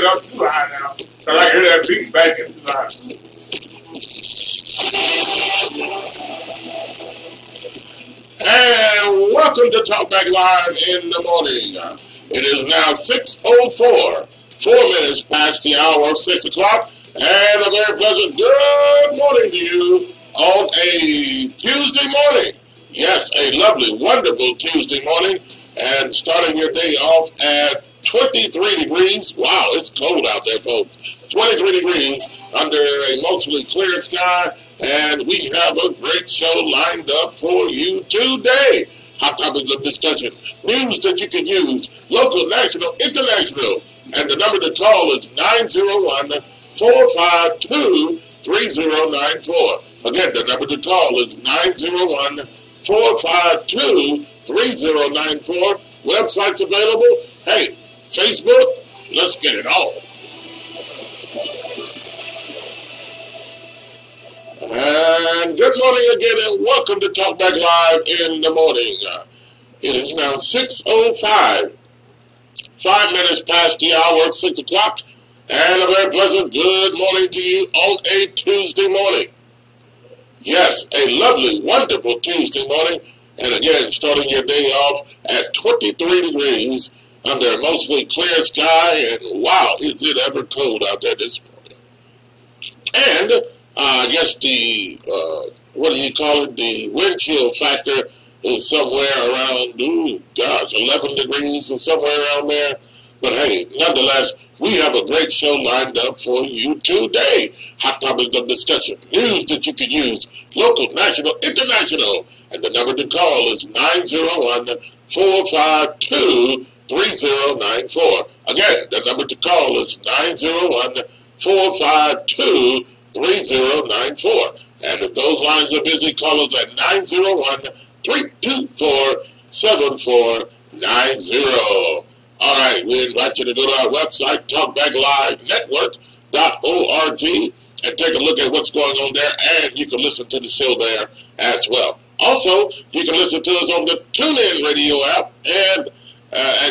it up too high now. So I can hear that beat back in too high. And welcome to Talkbacklive in the morning. It is now 6:04, 4 minutes past the hour of 6 o'clock, and a very pleasant good morning to you on a Tuesday morning. Yes, a lovely, wonderful Tuesday morning, and starting your day off at 23 degrees. Wow, it's cold out there, folks. 23 degrees under a mostly clear sky, and we have a great show lined up for you today. Hot topics of discussion, news that you can use, local, national, international, and the number to call is 901-452-3094. Again, the number to call is 901-452-3094. Website's available. Hey, Facebook, let's get it on. And good morning again, and welcome to Talkback Live in the morning. It is now 6:05, 5 minutes past the hour of 6 o'clock, and a very pleasant good morning to you on a Tuesday morning. Yes, a lovely, wonderful Tuesday morning, and again, starting your day off at 23 degrees under a mostly clear sky, and wow, is it ever cold out there this morning. And I guess the, what do you call it, the wind chill factor is somewhere around, 11 degrees or somewhere around there. But hey, nonetheless, we have a great show lined up for you today. Hot topics of discussion, news that you can use, local, national, international. And the number to call is 901-452-3094. Again, the number to call is 901-452-3094. And if those lines are busy, call us at 901-324-7490. All right, we invite you to go to our website, talkbacklivenetwork.org, and take a look at what's going on there, and you can listen to the show there as well. Also, you can listen to us on the TuneIn radio app, and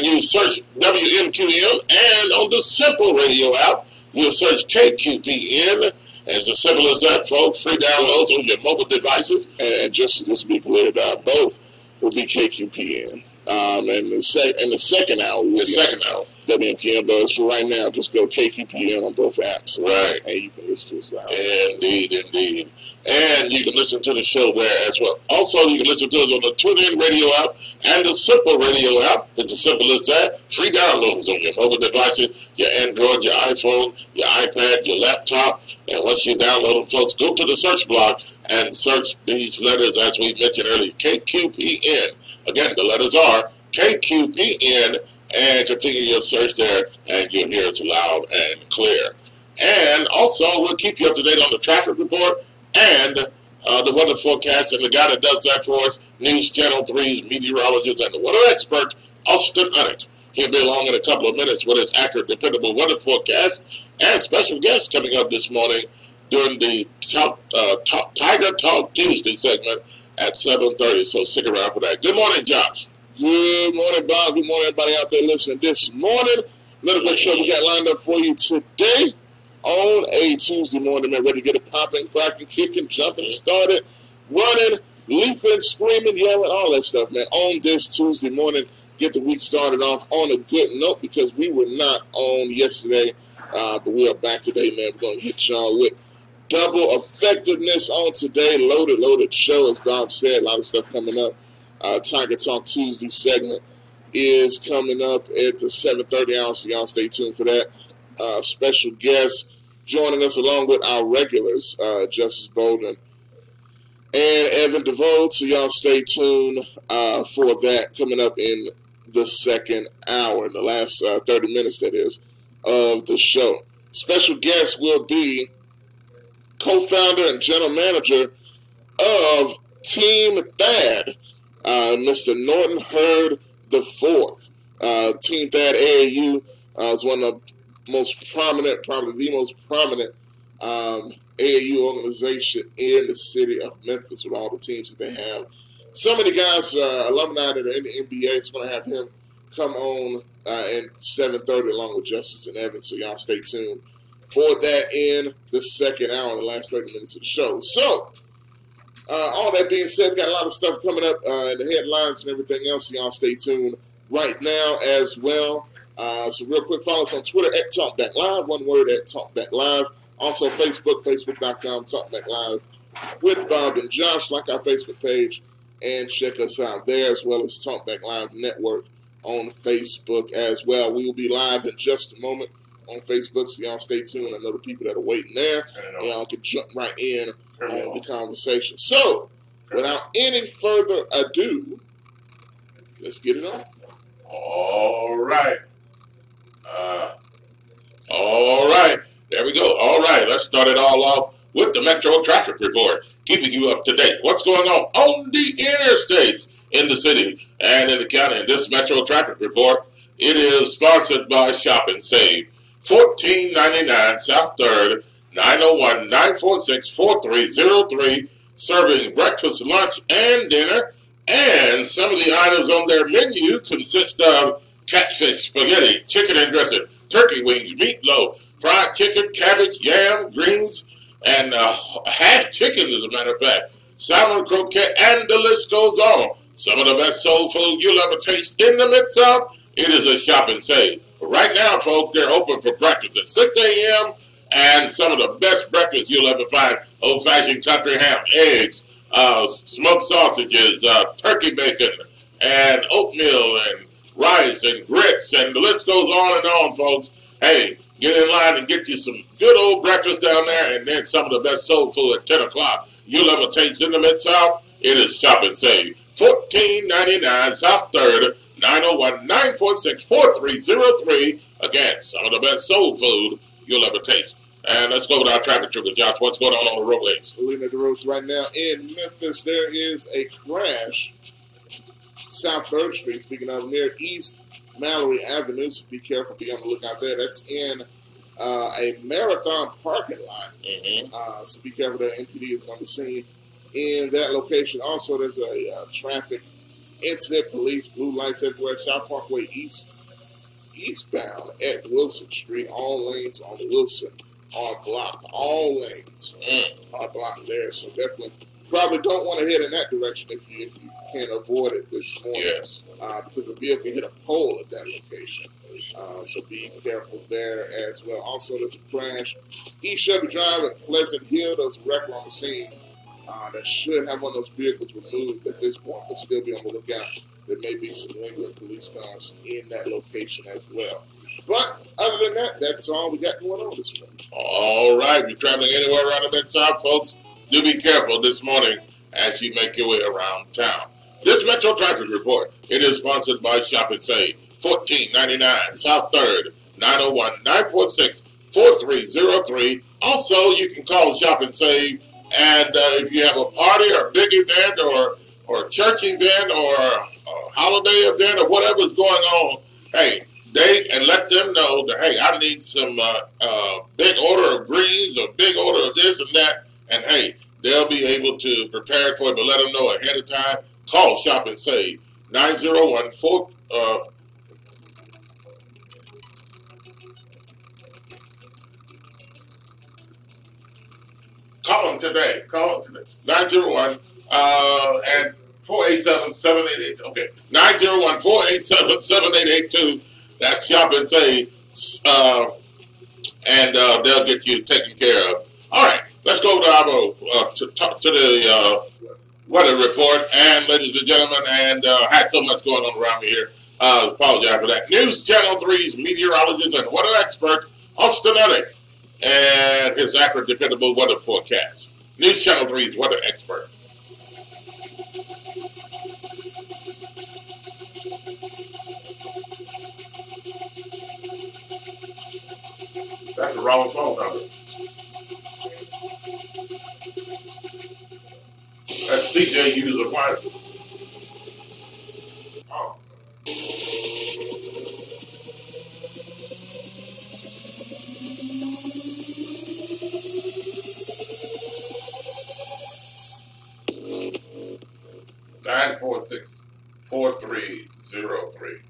you search WMQM, and on the Simple radio app, you'll search KQPN. As simple as that, folks. Free downloads on your mobile devices. And just to be clear, both will be KQPN. And the second hour, WMPM, but for right now, just go KQPN on both apps. Right. And you can listen to us live. Indeed. And you can listen to the show there as well. Also, you can listen to us on the TuneIn radio app and the Simple radio app. It's as simple as that. Free downloads on your mobile devices, your Android, your iPhone, your iPad, your laptop. And once you download them, folks, go to the search block and search these letters as we mentioned earlier, KQPN. Again, the letters are KQPN, and continue your search there, and you'll hear it loud and clear. And also, we'll keep you up to date on the traffic report and the weather forecast, and the guy that does that for us, News Channel 3's meteorologist and the weather expert, Austin Unnett. He'll be along in a couple of minutes with his accurate, dependable weather forecast and special guests coming up this morning during the Tiger Talk Tuesday segment at 7:30. So stick around for that. Good morning, Josh. Good morning, Bob. Good morning, everybody out there listening this morning. Another great show we got lined up for you today on a Tuesday morning, man. Ready to get it popping, cracking, kicking, jumping, started, running, leaping, screaming, yelling, all that stuff, man. On this Tuesday morning, get the week started off on a good note because we were not on yesterday, but we are back today, man. We're going to hit y'all with double effectiveness on today. Loaded show, as Bob said. A lot of stuff coming up. Tiger Talk Tuesday segment is coming up at the 7:30 hour, so y'all stay tuned for that. Special guest joining us along with our regulars, Justice Bolden and Evan DeVoe, so y'all stay tuned for that coming up in the second hour, in the last 30 minutes, that is, of the show. Special guest will be co-founder and general manager of Team Thad, Mr. Norton Hurd IV. Team Thad AAU is one of the most prominent, probably the most prominent AAU organization in the city of Memphis with all the teams that they have. So many guys, alumni that are in the NBA, so going to have him come on and 7:30 along with Justice and Evans. So y'all stay tuned for that in the second hour, the last 30 minutes of the show. So, all that being said, we got a lot of stuff coming up in the headlines and everything else. So y'all stay tuned right now as well. So real quick, follow us on Twitter at Talkbacklive, one word at Talkbacklive. Also Facebook, facebook.com, Talkbacklive with Bob and Josh. Like our Facebook page and check us out there, as well as Talkback Live Network on Facebook as well. We will be live in just a moment on Facebook, so y'all stay tuned. I know the people that are waiting there. Y'all can jump right in on the conversation. So, without any further ado, let's get it on. All right. All right. There we go. All right. Let's start it all off with the Metro Traffic Report, keeping you up to date. What's going on the interstates in the city and in the county? In this Metro Traffic Report, it is sponsored by Shop and Save. 1499 South 3rd, 901-946-4303, serving breakfast, lunch, and dinner. And some of the items on their menu consist of catfish spaghetti, chicken and dressing, turkey wings, meatloaf, fried chicken, cabbage, yam, greens, and half chicken, as a matter of fact, salmon croquette, and the list goes on. Some of the best soul food you'll ever taste in the Mid-South. It is a Shop and Save. But right now, folks, they're open for breakfast at 6 a.m. and some of the best breakfast you'll ever find: old-fashioned country ham, eggs, smoked sausages, turkey bacon, and oatmeal, and rice, and grits, and the list goes on and on, folks. Hey, get in line and get you some good old breakfast down there, and then some of the best soul food at 10 o'clock you'll ever taste in the Mid-South. It is Shop and Save. 1499 South 3rd, 901-946-4303. Again, some of the best soul food you'll ever taste. And let's go with our traffic trooper, Josh. What's going on the roadways? We're looking at the roads right now in Memphis. There is a crash South 3rd Street, speaking of, near East Mallory Avenue, so be careful, be on the lookout there. That's in a Marathon parking lot. So be careful there. NPD is on the scene in that location. Also, there's a traffic incident, police, blue lights everywhere. South Parkway eastbound at Wilson Street. All lanes on Wilson are blocked. All lanes are blocked there. So definitely, probably don't want to head in that direction if you can't avoid it this morning. Yes. Because a vehicle hit a pole at that location. So be careful there as well. Also, there's a crash. East Shelby Drive at Pleasant Hill. There's a wrecker on the scene that should have one of those vehicles removed at this point, but still be on the lookout. There may be some lingering police cars in that location as well. But other than that, that's all we got going on this morning. All right. If you're traveling anywhere around the Mid-South, folks, do be careful this morning as you make your way around town. This Metro Traffic Report, it is sponsored by Shop and Save. 1499 South 3rd, 901-946-4303. Also, you can call Shop and Save, and if you have a party or a big event or a church event or a holiday event or whatever's going on, hey, and let them know that, hey, I need some big order of greens or big order of this and that, and hey, they'll be able to prepare it for you, but let them know ahead of time. Call Shop and Save, 901-4... Call them today. 901 and 487-7882. Okay. 901-487-7882. That's Shop and Save. And they'll get you taken care of. All right. Let's go to our to the weather report. And ladies and gentlemen, and had so much going on around me here. Apologize for that. News Channel 3's meteorologist and weather expert, Austin Ellick, and his accurate, dependable weather forecast. News Channel 3's weather expert. That's the wrong phone number. That's CJ User Wireless. Oh. (946-4303).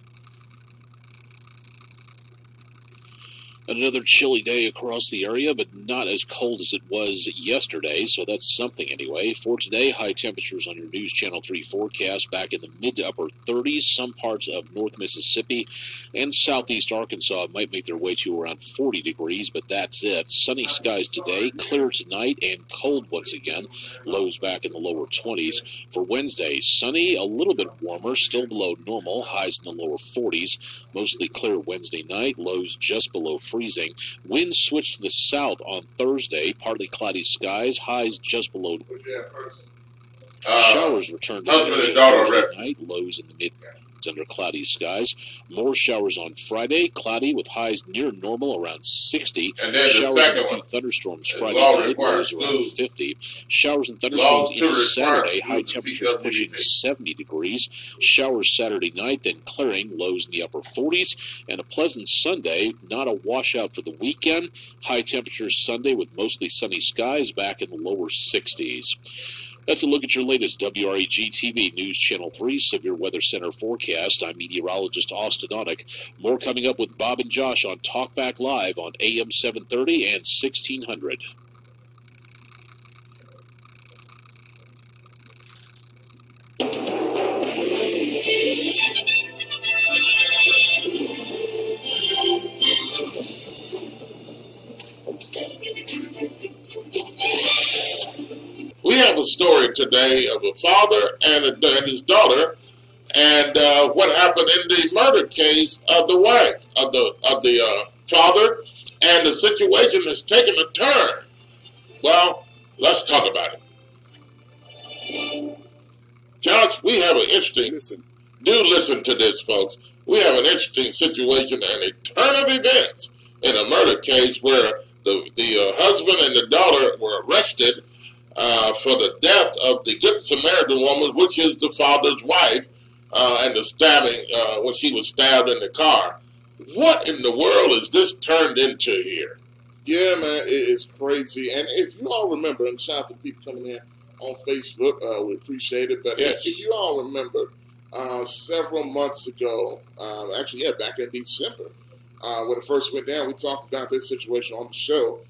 Another chilly day across the area, but not as cold as it was yesterday, so that's something anyway. For today, high temperatures on your News Channel 3 forecast back in the mid to upper 30s. Some parts of North Mississippi and southeast Arkansas might make their way to around 40 degrees, but that's it. Sunny skies today, clear tonight, and cold once again. Lows back in the lower 20s. For Wednesday, sunny, a little bit warmer, still below normal, highs in the lower 40s. Mostly clear Wednesday night, lows just below freezing. Winds switch to the south on Thursday, partly cloudy skies, highs just below. Showers return to the Thursday night, lows in the mid under cloudy skies. More showers on Friday, cloudy with highs near normal around 60. Showers and a few thunderstorms Friday night, lows around 50. Showers and thunderstorms into Saturday, high temperatures pushing 70 degrees. Showers Saturday night, then clearing, lows in the upper 40s. And a pleasant Sunday, not a washout for the weekend. High temperatures Sunday with mostly sunny skies back in the lower 60s. That's a look at your latest WREG-TV News Channel 3 Severe Weather Center forecast. I'm meteorologist Austin Onick. More coming up with Bob and Josh on Talkback Live on AM 730 and 1600. We have a story today of a father and his daughter, and what happened in the murder case of the wife of the father, and the situation has taken a turn. Well, let's talk about it. Josh, we have an interesting. Do listen to this, folks. We have an interesting situation and a turn of events in a murder case where the husband and the daughter were arrested for the death of the Good Samaritan woman, which is the father's wife, and the stabbing when she was stabbed in the car. What in the world is this turned into here? Yeah, man, it's crazy. And if you all remember, and shout out to people coming in on Facebook, we appreciate it. But yes, if you all remember, several months ago, back in December, when it first went down, we talked about this situation on the show.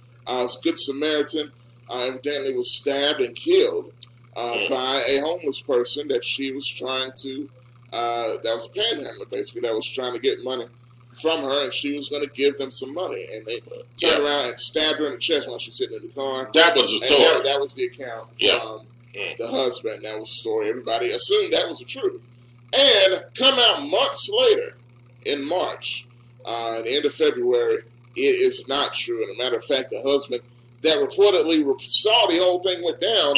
Good Samaritan evidently was stabbed and killed by a homeless person that she was trying to, that was a panhandler basically, that was trying to get money from her, and she was going to give them some money. And they turned around and stabbed her in the chest while she's sitting in the car. That was the story. That was the account from the husband. That was the story. Everybody assumed that was the truth. And come out months later, in March, at the end of February, it is not true. And a matter of fact, the husband that reportedly saw the whole thing went down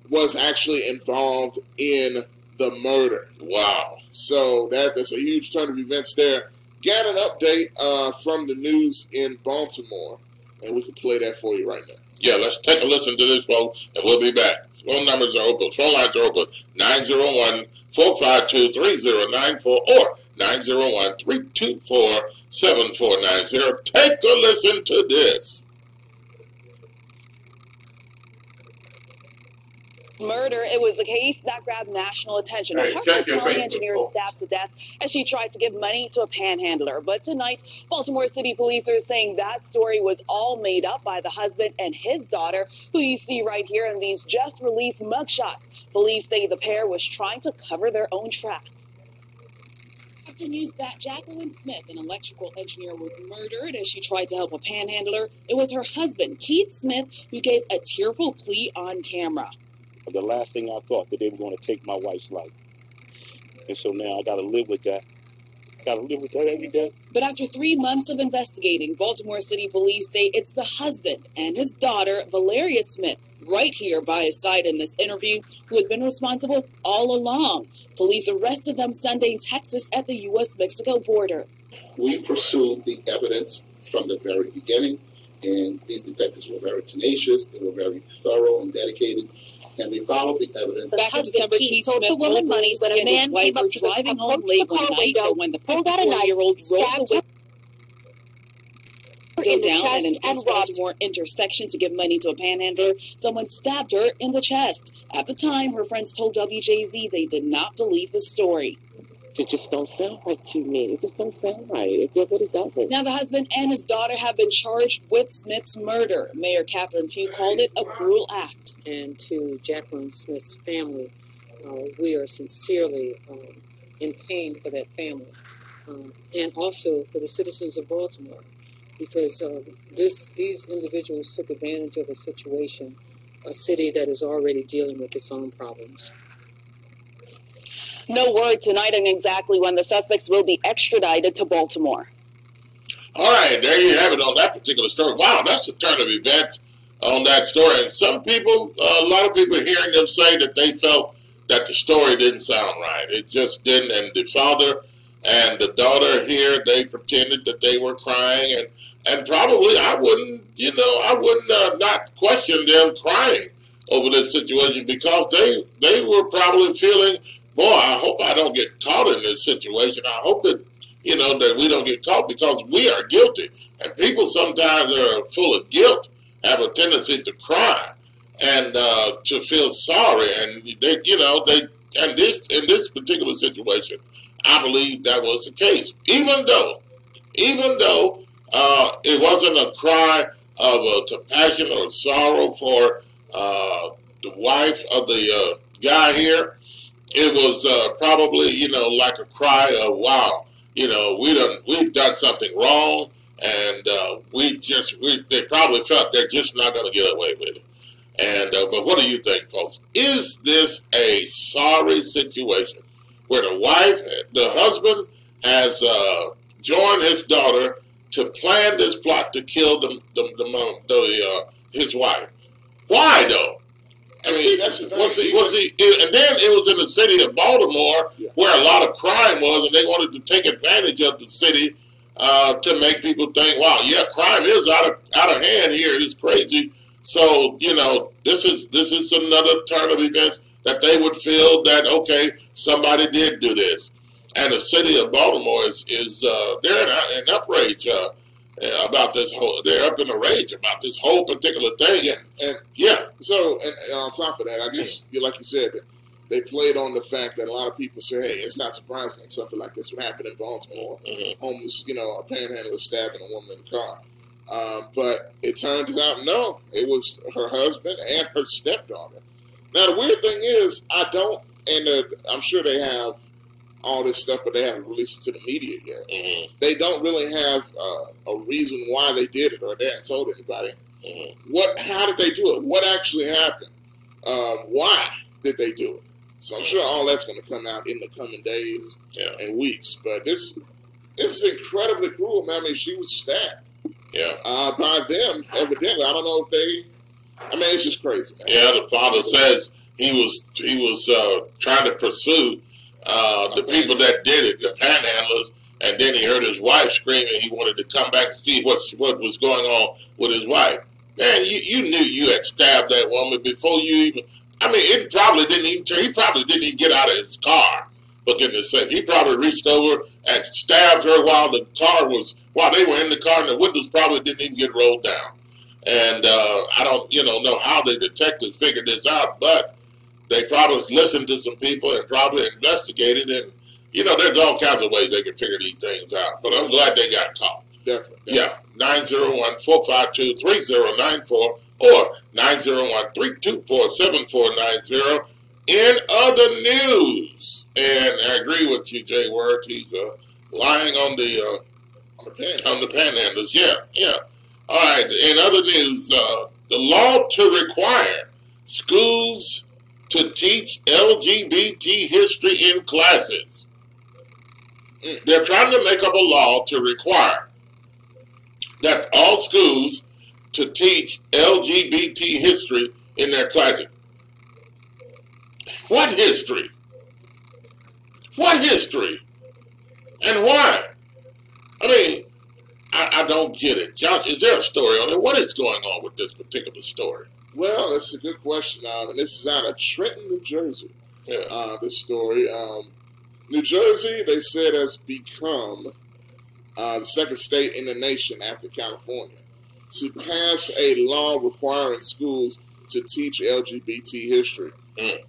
was actually involved in the murder. Wow. So that's a huge turn of events there. Got an update from the news in Baltimore, and we can play that for you right now. Yeah, let's take a listen to this, folks, and we'll be back. Phone numbers are open. Phone lines are open. 901-452-3094 or 901-324-7490. Take a listen to this. Murder. It was a case that grabbed national attention. A Hartford County engineer stabbed to death as she tried to give money to a panhandler. But tonight, Baltimore City police are saying that story was all made up by the husband and his daughter, who you see right here in these just released mugshots. Police say the pair was trying to cover their own tracks. After news that Jacqueline Smith, an electrical engineer, was murdered as she tried to help a panhandler, it was her husband, Keith Smith, who gave a tearful plea on camera. The last thing I thought, that they were going to take my wife's life. And so now I got to live with that. Got to live with that every day. But after 3 months of investigating, Baltimore City police say it's the husband and his daughter, Valeria Smith, right here by his side in this interview, who had been responsible all along. Police arrested them Sunday in Texas at the U.S.-Mexico border. We pursued the evidence from the very beginning, and these detectives were very tenacious. They were very thorough and dedicated. And they followed the evidence. Back in December, Keith Smith told money when a man came up to driving home late one night, but when the 54-year-old rolled the window down in an East Baltimore intersection to give money to a panhandler, someone stabbed her in the chest. At the time, her friends told WJZ they did not believe the story. It just don't sound right to me. It just don't sound right. It really doesn't. Now the husband and his daughter have been charged with Smith's murder. Mayor Catherine Pugh called it a cruel act. And to Jacqueline Smith's family, we are sincerely in pain for that family. And also for the citizens of Baltimore, because these individuals took advantage of a situation, a city that is already dealing with its own problems. No word tonight on exactly when the suspects will be extradited to Baltimore. All right, there you have it on that particular story. Wow, that's a turn of events on that story. And some people, a lot of people hearing them say that they felt that the story didn't sound right. It just didn't. And the father and the daughter here, they pretended that they were crying. And probably I wouldn't not question them crying over this situation, because they were probably feeling, boy, I hope I don't get caught in this situation. I hope that, that we don't get caught, because we are guilty. And people sometimes are full of guilt, have a tendency to cry and to feel sorry. And in this particular situation, I believe that was the case. Even though it wasn't a cry of compassion or sorrow for the wife of the guy here. It was probably, like a cry of, wow, we've done something wrong, and they probably felt they're just not going to get away with it. And but what do you think, folks? Is this a sorry situation where the husband has joined his daughter to plan this plot to kill his wife? Why though? I mean, was he? And then it was in the city of Baltimore, where a lot of crime was, and they wanted to take advantage of the city to make people think, "Wow, yeah, crime is out of hand here. It is crazy." So this is another turn of events that they would feel that, okay, somebody did do this, and the city of Baltimore is they're in outrage about this whole. They're up in a rage about this whole particular thing, and yeah. So, and on top of that, I guess, like you said, they played on the fact that a lot of people say, hey, it's not surprising that something like this would happen in Baltimore. Mm-hmm. Homeless, a panhandler stabbing a woman in the car. But it turns out, no, it was her husband and her stepdaughter. Now, the weird thing is, I'm sure they have all this stuff, but they haven't released it to the media yet. Mm-hmm. They don't really have a reason why they did it, or they haven't told anybody. Mm-hmm. How did they do it? What actually happened? Why did they do it? So I'm sure all that's going to come out in the coming days and weeks. But this is incredibly cruel, man. I mean, she was stabbed. By them, evidently. I don't know if it's just crazy, man. Yeah, the father says he was trying to pursue the people that did it, the panhandlers, and then he heard his wife screaming. He wanted to come back to see what was going on with his wife. Man, you knew you had stabbed that woman before you even. I mean, he probably didn't even get out of his car. For goodness sake, he probably reached over and stabbed her while they were in the car, and the windows probably didn't even get rolled down. And I don't, know how the detectives figured this out, but they probably listened to some people and probably investigated, and there's all kinds of ways they can figure these things out. But I'm glad they got caught. Definitely. Yeah, 901-452-3094 or 901-324-7490. In other news, and I agree with you, Jay Word, he's lying on the panhandlers. Yeah. All right. In other news, the law to require schools to teach LGBT history in classes. They're trying to make up a law to require that all schools to teach LGBT history in their classes. What history? What history? And why? I mean, I don't get it. Josh, is there a story on it? What is going on with this particular story? Well, that's a good question. And this is out of Trenton, New Jersey. Yeah. This story. New Jersey, they said, has become the second state in the nation after California to pass a law requiring schools to teach LGBT history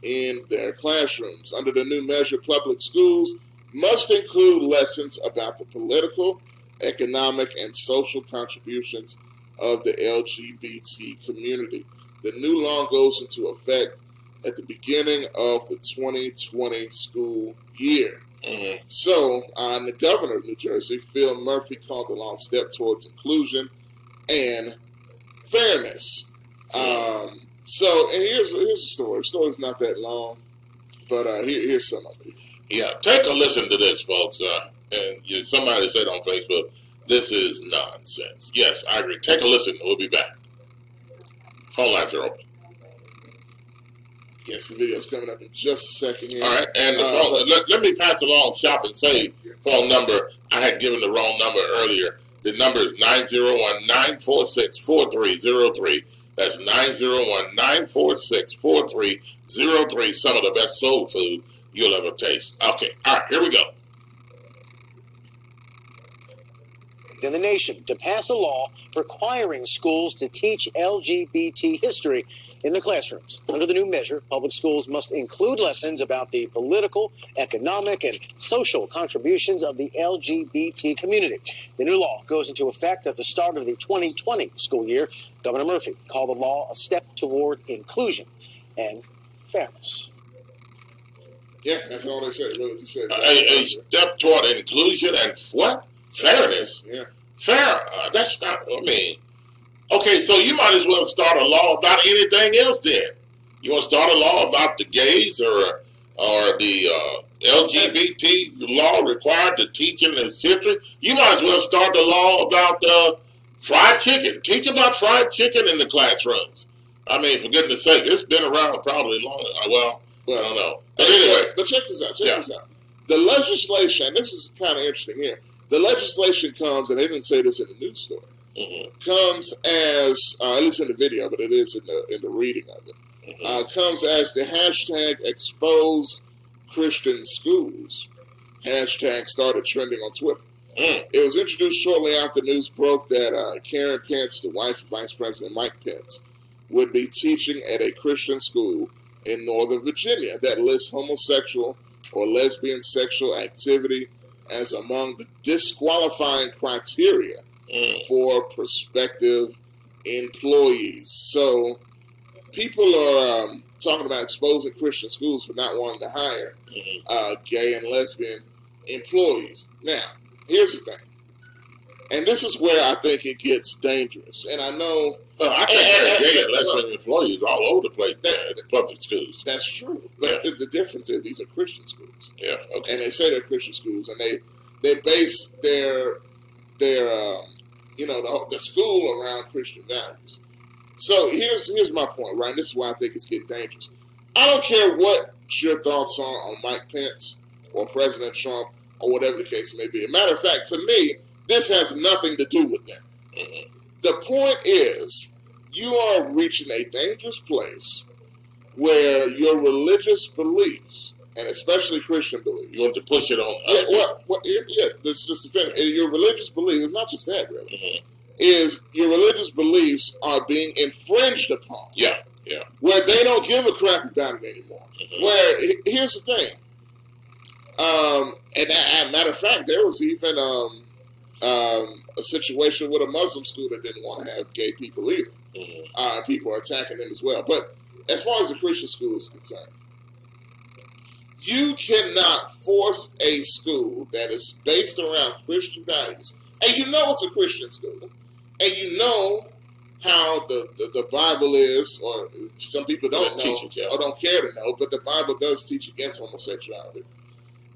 in their classrooms. Under the new measure, public schools must include lessons about the political, economic, and social contributions of the LGBT community. The new law goes into effect at the beginning of the 2020 school year. Mm-hmm. So, the governor of New Jersey, Phil Murphy, called the law a step towards inclusion and fairness. So, and here's the story. The story's not that long, but here's some of it. Yeah, take a listen to this, folks. And somebody said on Facebook, this is nonsense. Yes, I agree. Take a listen. We'll be back. Phone lines are open. Yes, the video's coming up in just a second here. All right, and the phone, let me pass along Shop and Save phone number. I had given the wrong number earlier. The number is 901-946-4303. That's 901-946-4303. Some of the best soul food you'll ever taste. Okay, all right, here we go. In the nation to pass a law requiring schools to teach LGBT history in the classrooms. Under the new measure, public schools must include lessons about the political, economic, and social contributions of the LGBT community. The new law goes into effect at the start of the 2020 school year. Governor Murphy called the law a step toward inclusion and fairness. Yeah, that's all they said. Really, just said a step toward inclusion and what? Fairness. Yeah. Fair. That's not, I mean, okay, so you might as well start a law about anything else then. You want to start a law about the gays or the LGBT law required to teach in this history? You might as well start the law about fried chicken. Teach about fried chicken in the classrooms. I mean, for goodness sake, it's been around probably long. Well, I don't know. But anyway. But check this out. Check this out. The legislation, and this is kind of interesting here. The legislation comes, and they didn't say this in the news story, comes as, at least in the video, but it is in the reading of it, comes as the hashtag expose Christian schools hashtag started trending on Twitter. It was introduced shortly after news broke that Karen Pence, the wife of Vice President Mike Pence, would be teaching at a Christian school in Northern Virginia that lists homosexual or lesbian sexual activity as among the disqualifying criteria for prospective employees. So people are talking about exposing Christian schools for not wanting to hire gay and lesbian employees. Now, here's the thing. And this is where I think it gets dangerous. And I know... I think there are gay and lesbian employees all over the place in the public schools. That's true. But the difference is these are Christian schools. Yeah, okay. And they say they're Christian schools, and they base their the school around Christian values. So here's my point, right? This is why I think it's getting dangerous. I don't care what your thoughts are on Mike Pence or President Trump or whatever the case may be. As a matter of fact, to me, this has nothing to do with them. The point is, you are reaching a dangerous place where your religious beliefs, and especially Christian beliefs, you want to push it on. This is just the thing. Your religious beliefs, it's not just that, really. Is your religious beliefs are being infringed upon. Yeah. Where they don't give a crap about it anymore. Where here's the thing. And as a matter of fact, there was even a situation with a Muslim school that didn't want to have gay people either. People are attacking them as well. But as far as the Christian school is concerned, you cannot force a school that is based around Christian values, and you know it's a Christian school, and you know how the Bible is, or some people don't know or don't care to know, but the Bible does teach against homosexuality.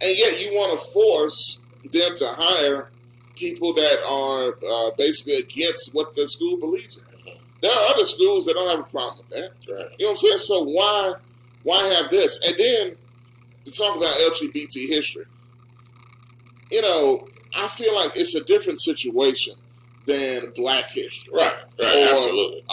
And yet you want to force them to hire people that are basically against what the school believes in. There are other schools that don't have a problem with that. Right. You know what I'm saying? So why have this? And then to talk about LGBT history, I feel like it's a different situation than Black history. Right, absolutely.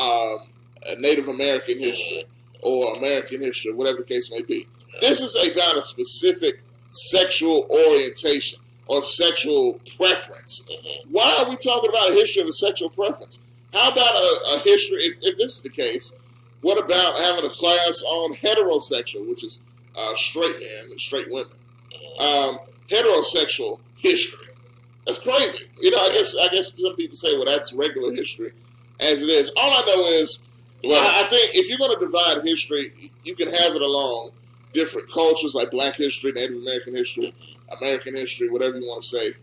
Native American history or American history, whatever the case may be. This is about a specific sexual orientation or sexual preference. Why are we talking about a history of a sexual preference? How about a history, if this is the case, what about having a class on heterosexual, which is straight men and straight women? heterosexual history. That's crazy. You know, I guess some people say, well, that's regular history as it is. All I know is, well, I think if you're going to divide history, you can have it along different cultures like Black history, Native American history, American history, whatever you want to say.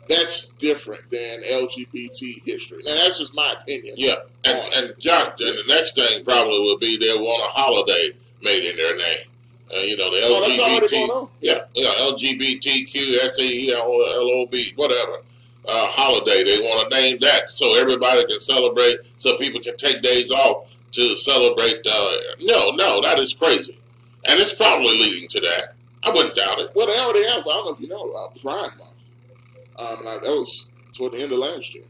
That's different than LGBT history. Now, that's just my opinion. Yeah, and John, and the next thing probably would be they'll want a holiday made in their name. You know, the LGBT, LGBTQ, SAELOB, whatever, holiday. They want to name that so everybody can celebrate, so people can take days off to celebrate. No, that is crazy. And it's probably leading to that. I wouldn't doubt it. Well, they already have, I don't know if you know, Pride Month. That was toward the end of last year.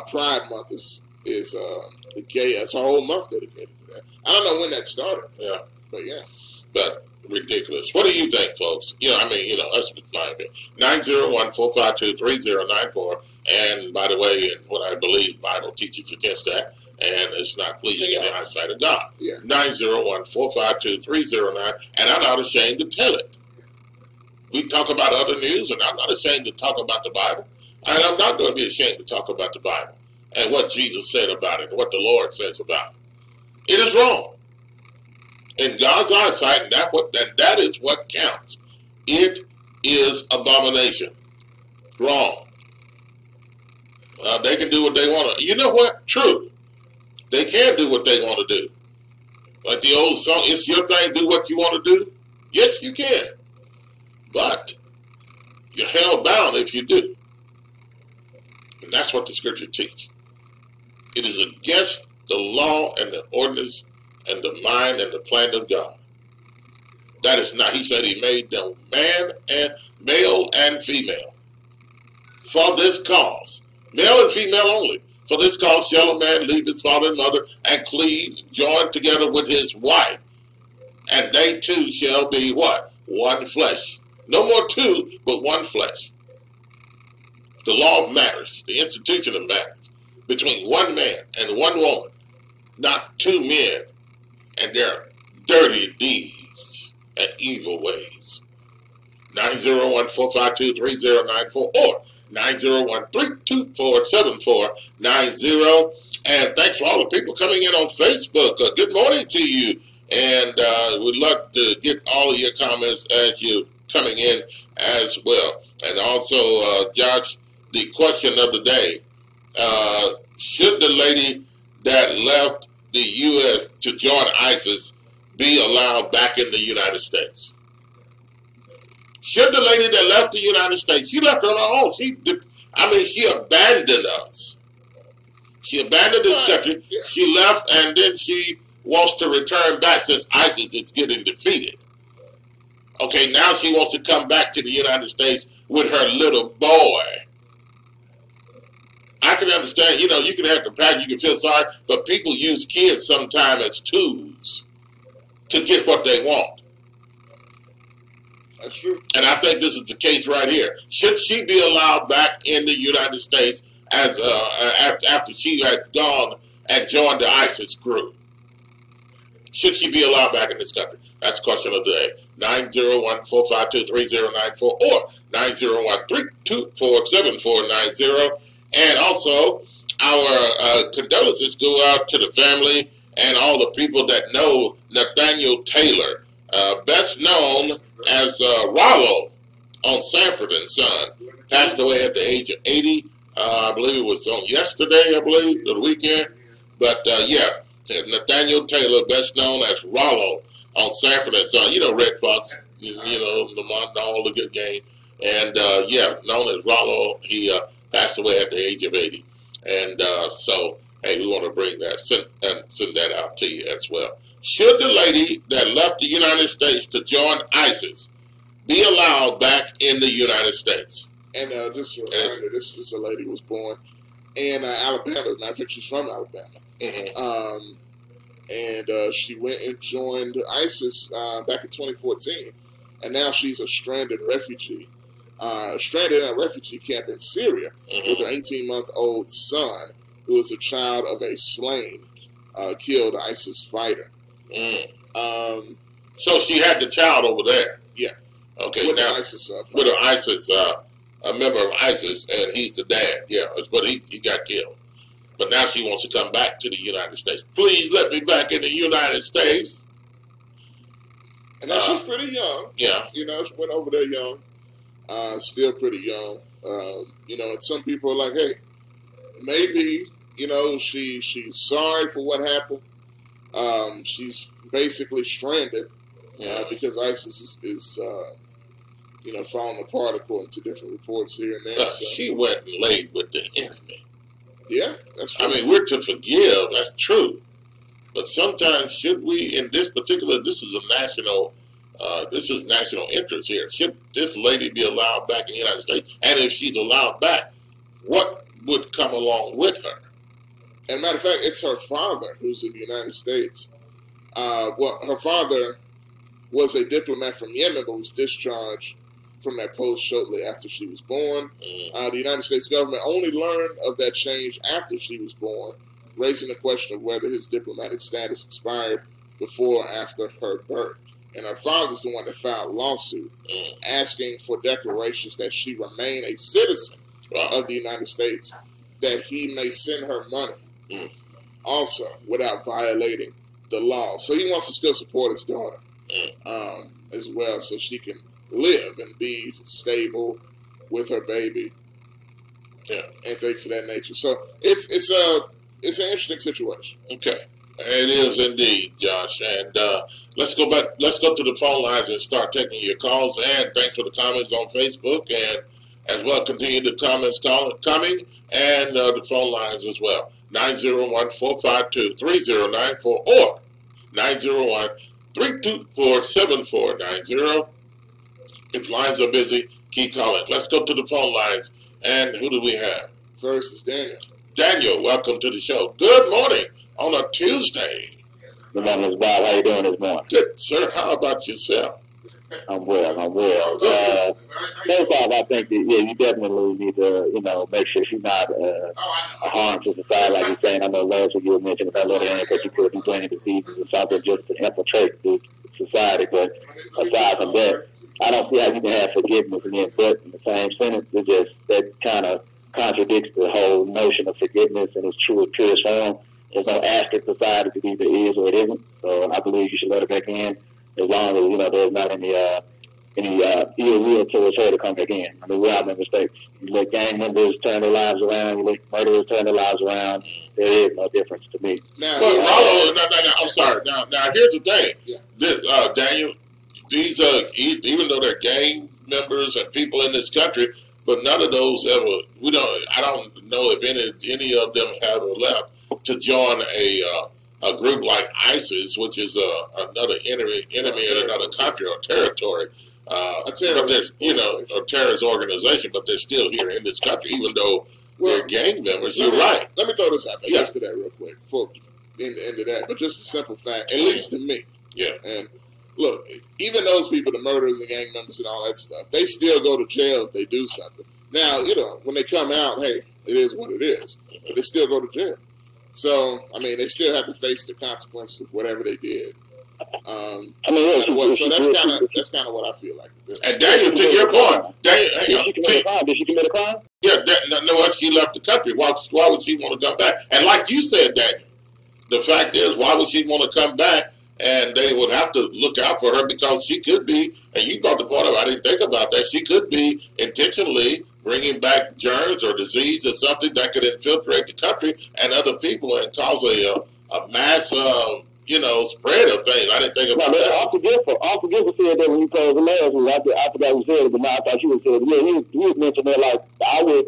Pride Month is the gay, that's a whole month dedicated to that. I don't know when that started. Yeah. But yeah. But ridiculous. What do you think, folks? You know, I mean, you know, that's my opinion. 901-452-3094. And by the way, what I believe Bible teaches against that, and it's not pleasing in the eyesight of God. Yeah. 901-452-3094. And I'm not ashamed to tell it. We talk about other news, and I'm not ashamed to talk about the Bible. And I'm not going to be ashamed to talk about the Bible and what Jesus said about it and what the Lord says about it. It is wrong. In God's eyesight, and that is what counts. It is abomination. Wrong. They can do what they want to. You know what? True. They can do what they want to do. Like the old song, it's your thing, do what you want to do. Yes, you can. But you're held bound if you do. And that's what the scripture teach. It is against the law and the ordinance and the mind and the plan of God. That is not, he said he made them male and female. For this cause, male and female only. For this cause shall a man leave his father and mother and cleave, join together with his wife. And they two shall be what? One flesh. No more two, but one flesh. The law of marriage, the institution of marriage, between one man and one woman, not two men and their dirty deeds and evil ways. 901-452-3094 or 901-324-7490. And thanks for all the people coming in on Facebook. Good morning to you. And we'd love to get all of your comments as you're coming in as well. And also, Josh, the question of the day, should the lady that left the U.S. to join ISIS be allowed back in the United States? Should the lady that left the United States, she left on her own. She abandoned us. She abandoned this country. Yeah. She left, and then she wants to return back since ISIS is getting defeated. Okay, now she wants to come back to the United States with her little boy. I can understand, you know, you can have compassion, you can feel sorry, but people use kids sometimes as tools to get what they want. That's true. And I think this is the case right here. Should she be allowed back in the United States as after she had gone and joined the ISIS crew? Should she be allowed back in this country? That's the question of the day. 901-452-3094 or 901-324-7490. And also, our condolences go out to the family and all the people that know Nathaniel Taylor, best known as Rollo on Sanford and Son, passed away at the age of 80. I believe it was on yesterday, or the weekend. But Nathaniel Taylor, best known as Rollo on Sanford and Son. You know Red Fox, you know, all the good game. And known as Rollo, he passed away at the age of 80. And so, hey, we want to bring that, send that out to you as well. Should the lady that left the United States to join ISIS be allowed back in the United States? And just a reminder, this a lady was born in Alabama. As a matter of fact, she's from Alabama. Mm-hmm. And she went and joined ISIS back in 2014. And now she's a stranded refugee. Stranded in a refugee camp in Syria with her 18-month-old son, who is a child of a slain, killed ISIS fighter. So she had the child over there. Yeah. Okay, with now ISIS, with an ISIS, a member of ISIS, and he's the dad. Yeah, but he got killed. But now she wants to come back to the United States. Please let me back in the United States. And now she's pretty young. Yeah. You know, she went over there young. Still pretty young. You know, and some people are like, hey, maybe, you know, she's sorry for what happened. She's basically stranded because ISIS is you know, falling apart according to different reports here and there. So. She went and laid with the enemy. Yeah, that's true. I mean, we're to forgive. That's true. But sometimes should we, in this particular, this is national interest here. Should this lady be allowed back in the United States? And if she's allowed back, what would come along with her? And matter of fact, it's her father who's in the United States. Well, her father was a diplomat from Yemen, but was discharged from that post shortly after she was born. The United States government only learned of that change after she was born, raising the question of whether his diplomatic status expired before or after her birth. And her father's the one that filed a lawsuit asking for declarations that she remain a citizen of the United States, that he may send her money also without violating the law. So he wants to still support his daughter as well, so she can live and be stable with her baby and things of that nature. So it's an interesting situation. Okay. It is indeed, Josh. And let's go to the phone lines and start taking your calls. And thanks for the comments on Facebook, and as well continue the comments coming and the phone lines as well. 901-452-3094 or 901-324-7490. If lines are busy, keep calling. Let's go to the phone lines. And who do we have? First is Daniel. Daniel, welcome to the show. Good morning on a Tuesday. Good morning, Mr. Bob. How you doing this morning? Good, sir. How about yourself? I'm well. First off, I think that, you definitely need to, make sure she's not a harm to society, like you're saying. I know last week you mentioned about letting her in because she could be bringing diseases or something just to infiltrate the society. But aside from that, I don't see how you can have forgiveness and then but in the same sentence. That kind of contradicts the whole notion of forgiveness in its purest form. There's no asterisk beside it. It either is or it isn't. So I believe you should let her back in as long as, there's not any ill will towards her to come back in. I mean, we all make mistakes. You let gang members turn their lives around. You let murderers turn their lives around. There is no difference to me. Now, Rollo, I'm sorry. Now, here's the thing. Yeah. Daniel, these even though they're gang members and people in this country, but none of those I don't know if any of them have left to join a group like ISIS, which is another enemy in another country or territory. But there's, a terrorist organization, but they're still here in this country, even though they're gang members. You're right. Let me throw this out there. Yes, to that real quick before the end of that. But just a simple fact, at least to me. Yeah. And look, even those people, the murderers and gang members and all that stuff, they still go to jail if they do something. Now, when they come out, hey, it is what it is. But they still go to jail. So, I mean, they still have to face the consequences of whatever they did. So that's kind of what I feel like. And Daniel, to your point, Did she commit a crime? Yeah, she left the country. Why would she want to come back? And like you said, Daniel, the fact is, why would she want to come back? And they would have to look out for her because she could be, and you brought the point up, I didn't think about that, she could be intentionally bringing back germs or disease or something that could infiltrate the country and other people and cause a mass, spread of things. I didn't think about that. Arthur Gifford said that when you closed the last week. I forgot who said it, but now I thought you would say it. Yeah, he was mentioning that, like, I would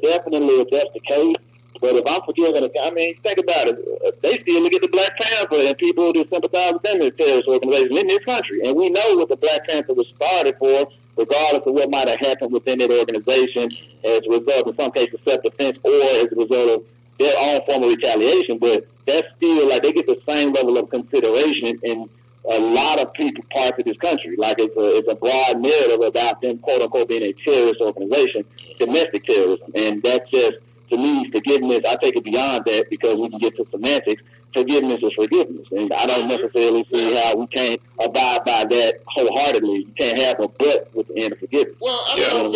definitely, if that's the case. But if I'm forgiving, think about it. They still look at the Black Panther and people who sympathize with them as terrorist organizations in this country. And we know what the Black Panther was started for, regardless of what might have happened within that organization as a result, in some cases, self-defense or as a result of their own form of retaliation. But that's still, like, they get the same level of consideration in a lot of parts of this country. Like, it's a broad narrative about them, quote-unquote, being a terrorist organization, domestic terrorism. And that's just, to me, forgiveness, I take it beyond that because we can get to semantics. forgiveness is forgiveness. And I don't necessarily see how we can't abide by that wholeheartedly. You can't have a but with the end of forgiveness. Well, I don't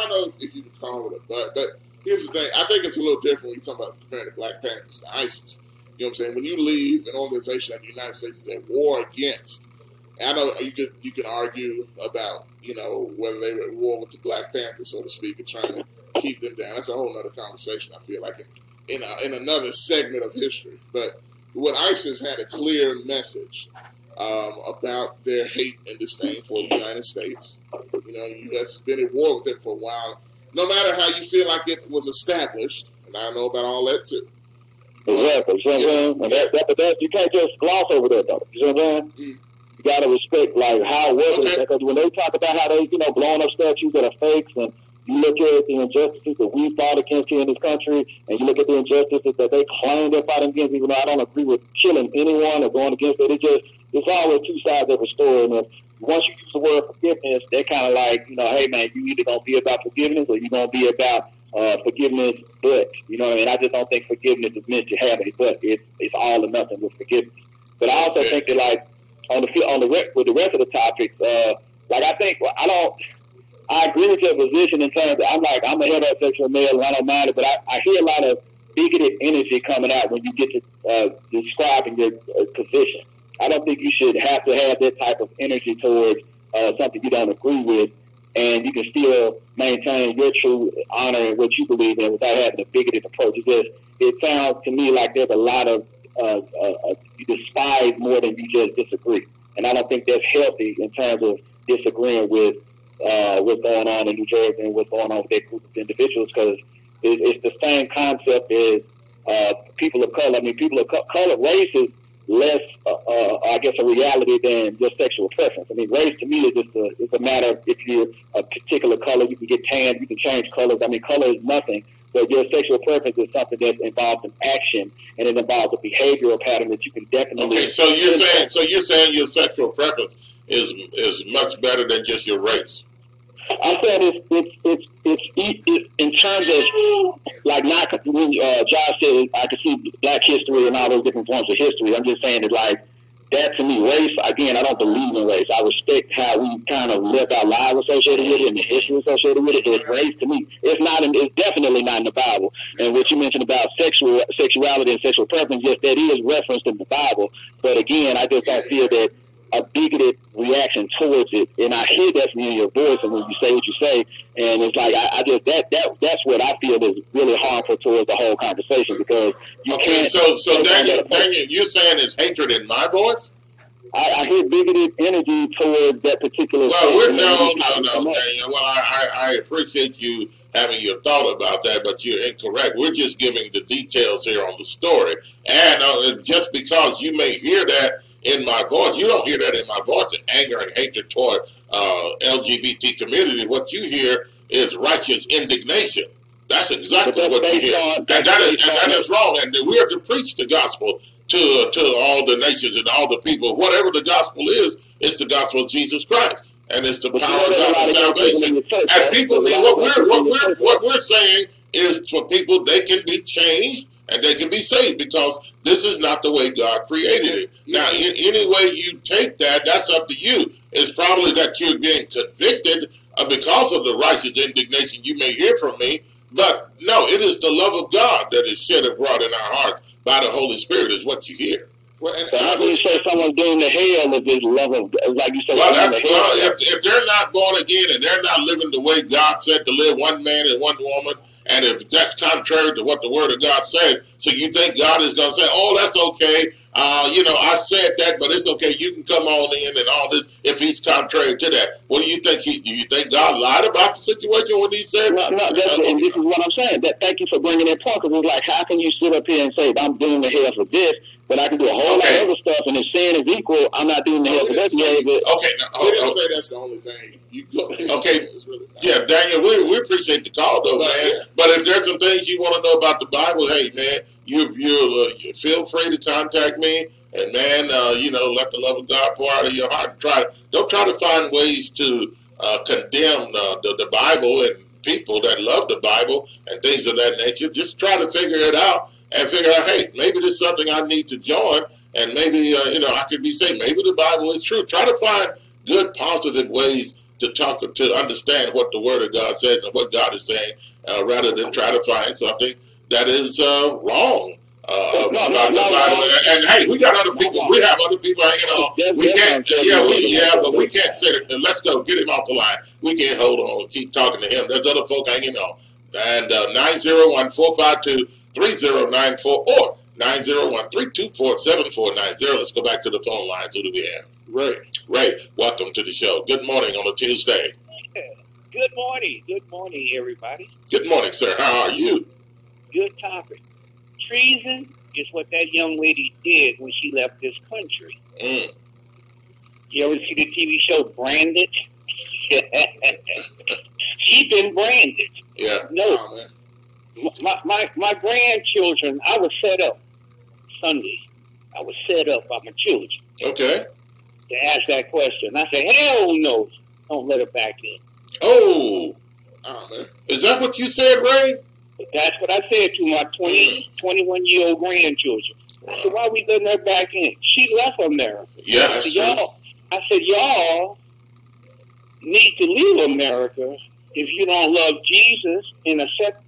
know if you can call it a but here's the thing. I think it's a little different when you talk about comparing the Black Panthers to ISIS. You know what I'm saying? When you leave an organization that the United States is at war against, and I know you can argue about, you know, whether they were at war with the Black Panthers, so to speak, and trying to keep them down. That's a whole other conversation, I feel like, in another segment of history. But when ISIS had a clear message about their hate and disdain for the United States, you know, the U.S. has been at war with them for a while. No matter how you feel like it was established, and I know about all that too. Exactly. You know what I'm saying? But you can't just gloss over that, though. You know what I'm saying? You got to respect, like, how it was. Because when they talk about how they, you know, blowing up statues that are fakes, and you look at the injustices that we fought against here in this country, and you look at the injustices that they claim they're fighting against, even though I don't agree with killing anyone or going against it. It's always two sides of a story. And if once you use the word forgiveness, they're kind of like, you know, hey, man, you either going to be about forgiveness or you're going to be about forgiveness, but, you know what I mean? I just don't think forgiveness is meant to have a but. It's all or nothing with forgiveness. But I also think that, like, with the rest of the topics, like, I agree with your position in terms of, I'm a heterosexual male and I don't mind it, but I hear a lot of bigoted energy coming out when you get to describing your position. I don't think you should have to have that type of energy towards something you don't agree with, and you can still maintain your true honor and what you believe in without having a bigoted approach. It sounds to me like there's a lot of you despise more than you just disagree, and I don't think that's healthy in terms of disagreeing with what's going on in New Jersey and what's going on with that group of individuals, because it's the same concept as people of color. I mean, people of color, race is less, I guess, a reality than your sexual preference. I mean, race to me is just it's a matter of if you're a particular color, you can get tanned, you can change colors. I mean, color is nothing, but your sexual preference is something that's involved in action, and it involves a behavioral pattern that you can definitely. Okay, so you're saying your sexual preference is much better than just your race. I'm saying it's in terms of, like, not when Josh said I could see Black history and all those different forms of history. I'm just saying that, like, that to me, race, again, I don't believe in race. I respect how we kind of lived our lives associated with it and the history associated with it. It's race to me. It's definitely not in the Bible. And what you mentioned about sexuality and sexual preference, yes, that is referenced in the Bible. But again, I just don't feel that a bigoted reaction towards it, and I hear that from you in your voice, and when you say what you say, and it's like I just that's what I feel is really harmful towards the whole conversation, because you can't. So Daniel, you're saying it's hatred in my voice? I hear bigoted energy towards that particular. Well, no, Daniel. Well, I appreciate you having your thought about that, but you're incorrect. We're just giving the details here on the story, and just because you may hear that in my voice, you don't hear that in my voice, the anger and hatred toward LGBT community. What you hear is righteous indignation. That's exactly what you hear, and that is wrong. And we are to preach the gospel to all the nations and all the people. Whatever the gospel is, it's the gospel of Jesus Christ, and it's the power of God for salvation. And people, what we're saying is for people, they can be changed and they can be saved, because this is not the way God created it. Now, any way you take that, that's up to you. It's probably that you're being convicted because of the righteous indignation you may hear from me. But no, it is the love of God that is shed abroad in our hearts by the Holy Spirit is what you hear. Well, so how can you say someone's going to hell if this love of, like you say, if they're not born again and they're not living the way God said to live, one man and one woman, and if that's contrary to what the Word of God says, so you think God is going to say, oh, that's okay, I said that, but it's okay, you can come on in and all this, if he's contrary to that. What do you think? Do you think God lied about the situation when he said? No, and this is what I'm saying. Thank you for bringing that point, because it's like, how can you sit up here and say, I'm doing the hell for this, but I can do a whole lot of other stuff, and if sin is equal, I'm not doing the hell for that behavior. Okay, we didn't say that's the only thing. Okay, yeah, Daniel, we appreciate the call, though, man. Yeah. But if there's some things you want to know about the Bible, hey, man, you feel free to contact me, and man, let the love of God pour out of your heart. Don't try to find ways to condemn the Bible and people that love the Bible and things of that nature. Just try to figure it out and figure out, hey, maybe there's something I need to join, and maybe, I could be saved. Maybe the Bible is true. Try to find good, positive ways to understand what the Word of God says and what God is saying, rather than try to find something that is wrong about the Bible. And hey, we got other people. We have other people hanging on. We can't. But we can't say that. Let's go get him off the line. We can't hold on. Keep talking to him. There's other folk hanging on. And 901-452-3094 or 901-324-7490. Let's go back to the phone lines. Who do we have? Ray, welcome to the show. Good morning on a Tuesday. Good morning. Good morning, everybody. Good morning, sir. How are you? Good topic. Treason is what that young lady did when she left this country. You ever see the TV show Branded? She's been branded. Yeah. No. My grandchildren, I was set up Sunday. I was set up by my children. Okay. To ask that question. I said, hell no. Don't let her back in. Oh, man. Is that what you said, Ray? That's what I said to my 21-year-old grandchildren. I said, why are we letting her back in? She left America. Yeah, that's true. I said, y'all need to leave America if you don't love Jesus and accept.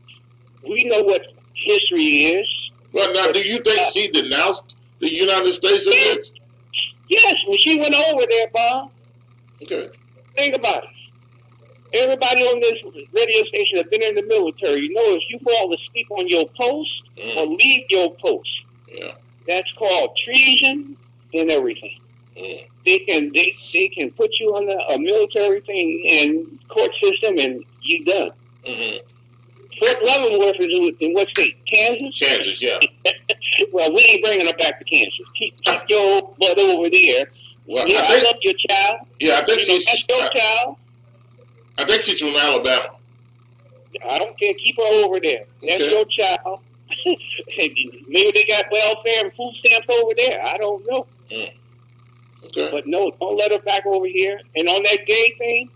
We know what history is. Well, now, do you think she denounced the United States of this? Yes, when she went over there, Bob. Okay. Think about it. Everybody on this radio station has been in the military. You know, if you fall asleep on your post or leave your post, that's called treason and everything. They can put you on a military thing and court system, and you done. Fort Leavenworth is in what state? Kansas? Kansas, yeah. Well, we ain't bringing her back to Kansas. Keep your butt over there. Well, I love your child. Yeah, I think that's your child. I think she's from Alabama. I don't care. Keep her over there. That's your child. Maybe they got welfare and food stamps over there. I don't know. Okay. But no, don't let her back over here. And on that gay thing,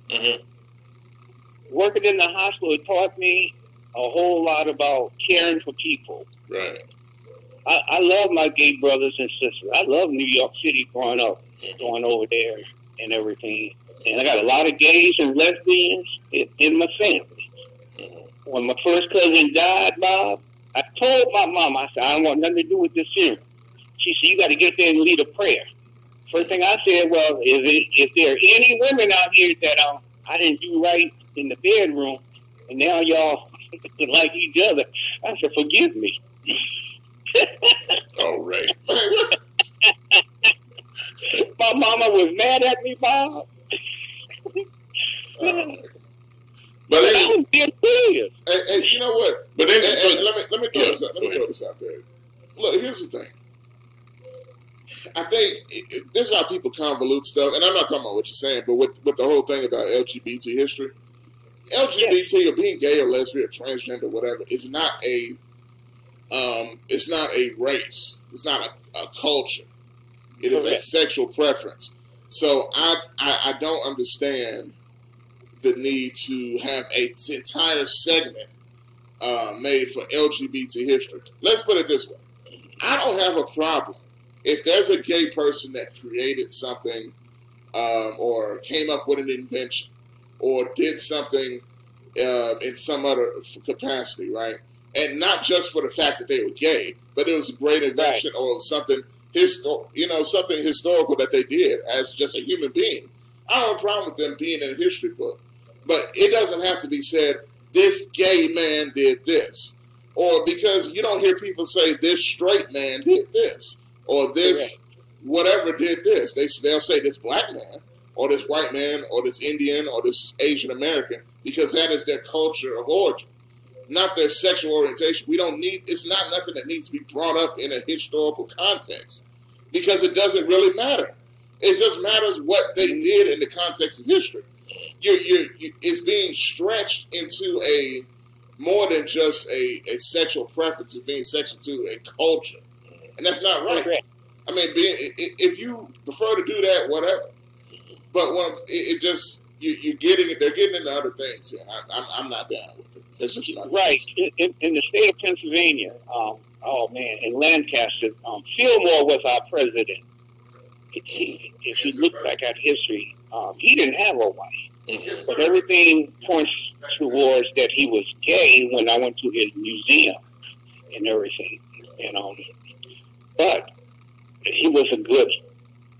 working in the hospital, it taught me a whole lot about caring for people. Right. I love my gay brothers and sisters. I love New York City growing up, going over there and everything. And I got a lot of gays and lesbians in my family. When my first cousin died, Bob, I told my mom, I said, I don't want nothing to do with this funeral. She said, you got to get there and lead a prayer. First thing I said, well, is there any women out here that I didn't do right in the bedroom, and now y'all like each other? I said, forgive me. All right. My mama was mad at me, Bob. But I was being serious. Hey, you know what? But then, let me throw this out. Let me throw this out there. Look, here's the thing. I think this is how people convolute stuff, and I'm not talking about what you're saying, but with the whole thing about LGBT history, LGBT or being gay or lesbian or transgender, or whatever, is not a it's not a race. It's not a culture. It is a sexual preference. So I don't understand the need to have an entire segment made for LGBT history. Let's put it this way. I don't have a problem if there's a gay person that created something or came up with an invention or did something in some other capacity, right? And not just for the fact that they were gay, but it was a great invention or something something historical that they did as just a human being. I don't have a problem with them being in a history book. But it doesn't have to be said, this gay man did this. Or because you don't hear people say, this straight man did this. Or this whatever did this. They'll say this black man, or this white man, or this Indian, or this Asian American, because that is their culture of origin, not their sexual orientation. It's not nothing that needs to be brought up in a historical context, because it doesn't really matter. It just matters what they did in the context of history. It's being stretched into a more than just a sexual preference. It's being stretched into a culture, and that's not right. I mean, if you prefer to do that, whatever. But when they're getting into other things here. I'm not down with it. It's just not right. In the state of Pennsylvania, oh man, in Lancaster, Fillmore was our president. If you look back at history, he didn't have a wife. Mm-hmm. But everything points towards that he was gay when I went to his museum and everything. But he was a good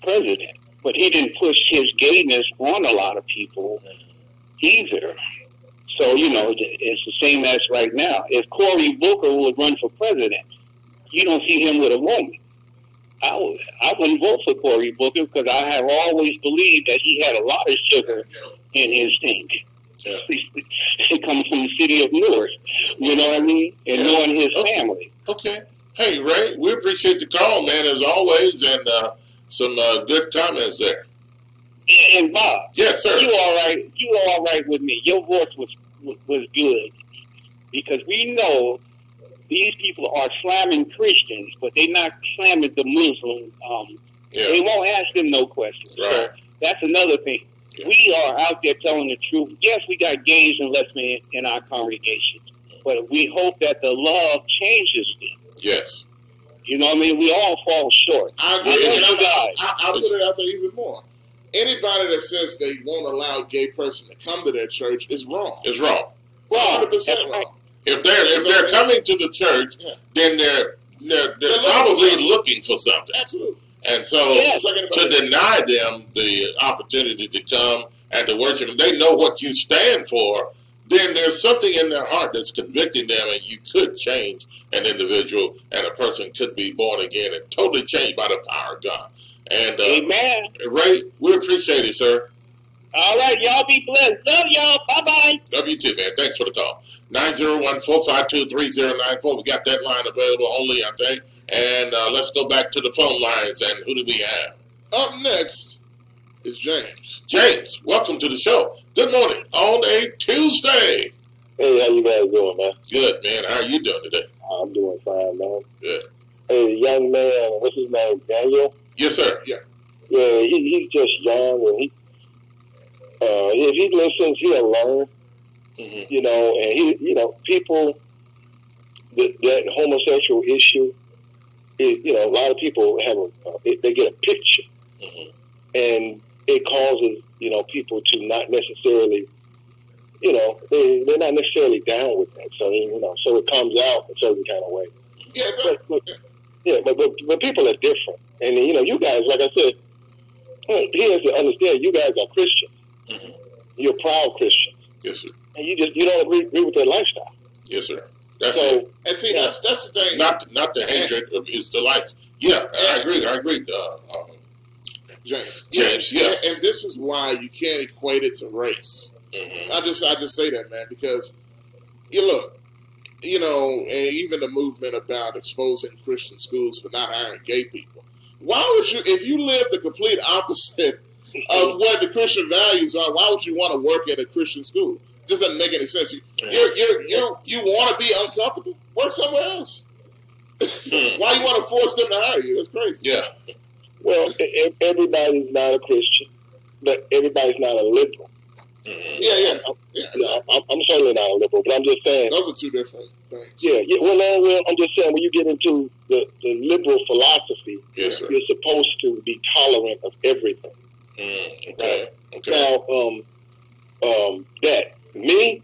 president. But he didn't push his gayness on a lot of people either. So, it's the same as right now. If Cory Booker would run for president, you don't see him with a woman. I wouldn't vote for Cory Booker because I have always believed that he had a lot of sugar in his tank. Yeah. He comes from the city of Newark, you know what I mean? And knowing his family. Okay. Hey, Ray, we appreciate the call, man, as always, and some good comments there. And Bob. Yes, sir. You all right with me. Your voice was good because we know these people are slamming Christians, but they're not slamming the Muslims. They won't ask them no questions. Right. So that's another thing. Yeah. We are out there telling the truth. Yes, we got gays and lesbians in our congregations, but we hope that the love changes them. Yes. You know what I mean? We all fall short. I agree. I'll put it out there even more. Anybody that says they won't allow a gay person to come to their church is wrong. It's wrong. 100% wrong. Right. If they're coming to the church, then they're probably looking for something. Absolutely. And so to deny them the opportunity to come and to worship, and they know what you stand for, then there's something in their heart that's convicting them, and you could change an individual, and a person could be born again and totally changed by the power of God. And amen. Ray, we appreciate it, sir. All right, y'all be blessed. Love y'all. Bye-bye. Love you too, man. Thanks for the call. 901-452-3094. We got that line available only, I think. And let's go back to the phone lines. And who do we have? Up next is James. James, welcome to the show. Good morning on a Tuesday. Hey, how you guys doing, man? Good, man. How are you doing today? I'm doing fine, man. Good. Hey, young man, what's his name, Daniel? Yes, sir. Yeah. Yeah, he's just young, and if he listens, he'll learn. Mm-hmm. And people, that homosexual issue, a lot of people they get a picture, and it causes, people to not necessarily, they're not necessarily down with that. So, so it comes out a certain kind of way. Yeah, but people are different. And, you guys, like I said, he has to understand you guys are Christians. Mm-hmm. You're proud Christians. Yes, sir. And you don't agree with their lifestyle. Yes, sir. That's it. And see, that's the thing. Not the hatred, it's the life. Yeah, I agree. James. Yeah. And this is why you can't equate it to race. Mm-hmm. I just say that, man, because you look, and even the movement about exposing Christian schools for not hiring gay people. Why would you, if you live the complete opposite of what the Christian values are, why would you want to work at a Christian school? It just doesn't make any sense. You want to be uncomfortable? Work somewhere else. Why you want to force them to hire you? That's crazy. Yeah. Well, everybody's not a Christian, but everybody's not a liberal. Yeah. I'm certainly not a liberal, but I'm just saying those are two different things. Yeah. Well, I'm just saying when you get into the liberal philosophy, yes, sir, you're supposed to be tolerant of everything. Okay. Now, that me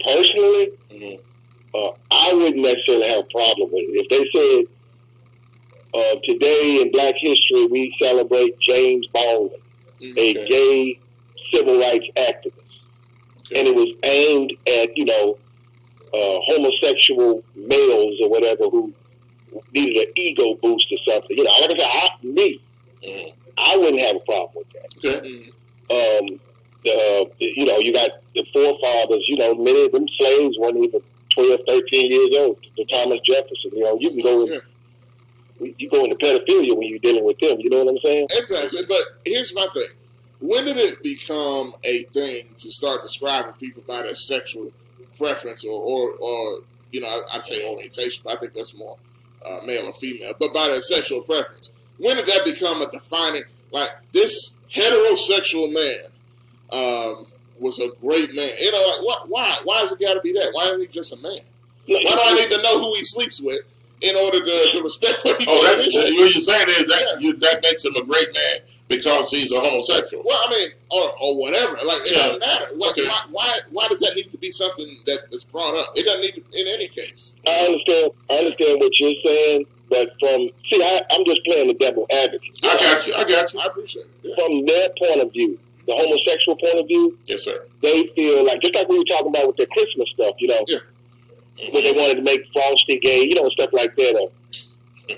personally, I wouldn't necessarily have a problem with it if they said today in Black History we celebrate James Baldwin, a gay civil rights activist, and it was aimed at homosexual males or whatever who needed an ego boost or something. Like I said, I wouldn't have a problem with that. Okay. You got the forefathers. Many of them slaves weren't even 12, 13 years old. The Thomas Jefferson. You can go. You go into pedophilia when you're dealing with them. You know what I'm saying? Exactly. But here's my thing. When did it become a thing to start describing people by their sexual preference or I'd say orientation, but I think that's more male or female, but by their sexual preference? When did that become a defining, like, this heterosexual man was a great man? Why has it got to be that? Why isn't he just a man? Why do I need to know who he sleeps with in order to respect what he what you're saying is that makes him a great man because he's a homosexual. Well, I mean, or whatever. Like, it doesn't matter. Why does that need to be something that's brought up? It doesn't need to, in any case. I understand what you're saying, but I'm just playing the devil advocate. I got you. I appreciate it. Yeah. From their point of view, the homosexual point of view, yes, sir. They feel like, just like we were talking about with the Christmas stuff, when they wanted to make Frosty gay, stuff like that,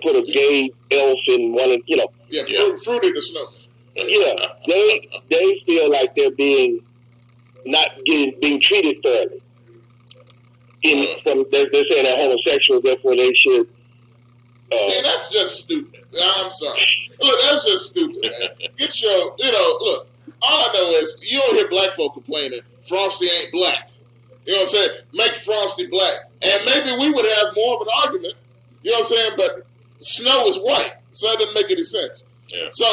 put a gay elf in one of, Fruity the Snow. They feel like they're being treated fairly. They're saying they're homosexual, therefore they should. See, that's just stupid. I'm sorry. Look, that's just stupid, man. Get your, look, all I know is you don't hear black folk complaining, Frosty ain't black. You know what I'm saying? Make Frosty black. And maybe we would have more of an argument, you know what I'm saying? But Snow is white, so it doesn't make any sense. Yeah. So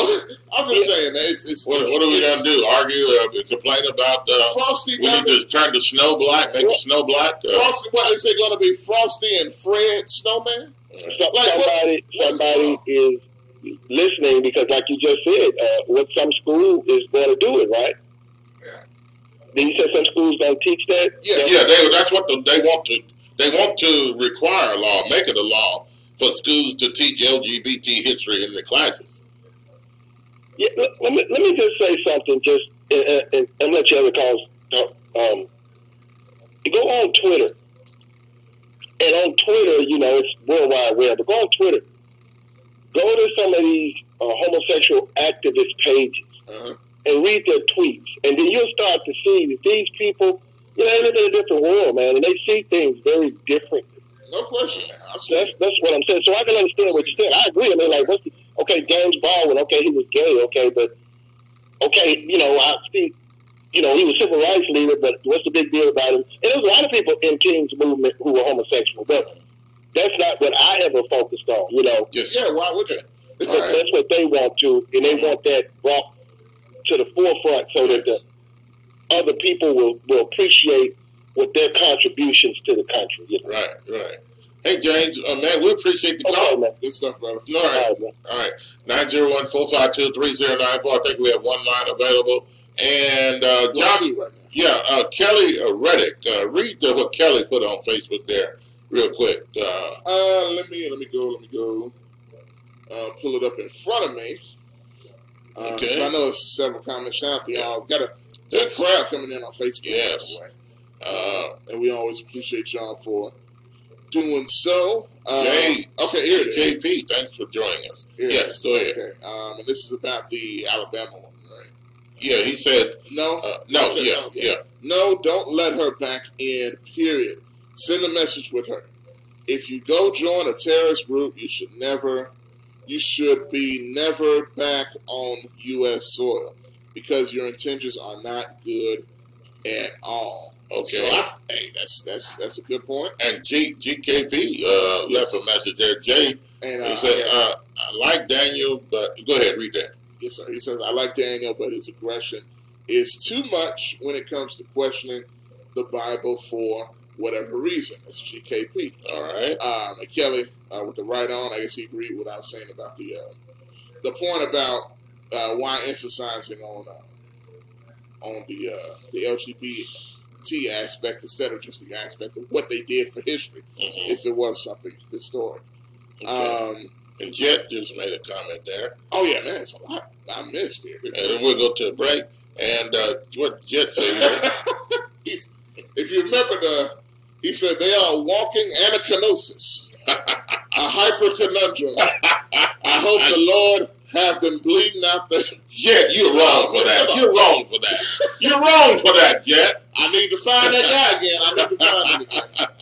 I'm just saying, man, what are we gonna do? Argue, complain about Frosty? We need to turn the Snow black, make the Snow black. Frosty, what is it going to be? Frosty and Fred Snowman? Somebody is listening because, like you just said, what some school is going to do it, right? Yeah. Then you said some schools don't teach that. That's what they want to. They want to require a law, make it a law for schools to teach LGBT history in the classes. Yeah, let me just say something, and let you other calls. Go on Twitter, and on Twitter, it's World Wide Web. But go on Twitter. Go to some of these homosexual activist pages and read their tweets, and then you'll start to see that these people, they live in a different world, man, and they see things very differently. No question. That's what I'm saying. So I can understand what you said. I agree. I mean, like, James Baldwin, he was gay, but I see, he was a civil rights leader, but what's the big deal about him? And there was a lot of people in King's movement who were homosexual, but that's not what I ever focused on, Yes. Yeah, why would they? That's what they want to, and they want that brought to the forefront so that the other people will appreciate what their contributions to the country. Right. Hey, James, man, we appreciate the call. Man. Good stuff, brother. All right. 901-452-3094. I think we have one line available. And John, Kelly Reddick. Read what Kelly put on Facebook there real quick. Let me go. Pull it up in front of me. Okay. So I know it's several comments out there. Y'all got a good crowd coming in on Facebook. Yes. And we always appreciate y'all for doing so. Here it is. JP, thanks for joining us. Yes, go ahead. Okay. And this is about the Alabama one, right? Yeah, he said no. No, don't let her back in, period. Send a message with her. If you go join a terrorist group, you should be never back on U.S. soil because your intentions are not good at all. Okay, so that's a good point. And GKP left a message there. Jay, and he said, "I like Daniel, but go ahead, read that." Yes, sir. He says, "I like Daniel, but his aggression is too much when it comes to questioning the Bible for whatever reason." That's GKP. All right. And Kelly, with the right on, I guess he agreed with what I was saying about the point about why emphasizing on the LGBT aspect instead of just the aspect of what they did for history, if it was something historic. Okay. And Jet just made a comment there. Oh yeah, man, it's a lot I missed here. And then we'll go to a break. And what Jet said? If you remember he said they are walking anachronosis, a hyper-conundrum. I hope the Lord have them bleeding out there. Jet, you're wrong for that. You're wrong for that, Jet. I need to find that guy again.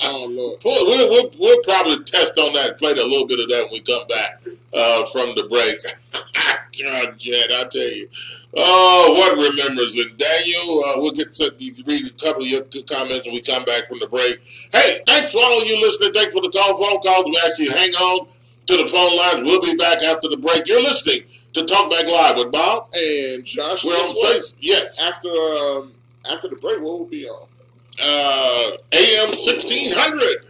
Oh, Lord. We'll probably test on that and play a little bit of that when we come back from the break. God, Jet, I tell you. Oh, what remembers it? Daniel, we'll get to read a couple of your comments when we come back from the break. Hey, thanks for all of you listening. Thanks for the phone calls. We actually hang on to the phone lines. We'll be back after the break. You're listening to Talkback Live with Bob and Josh. We're on Facebook. Yes. After the break, what will be on? AM 1600.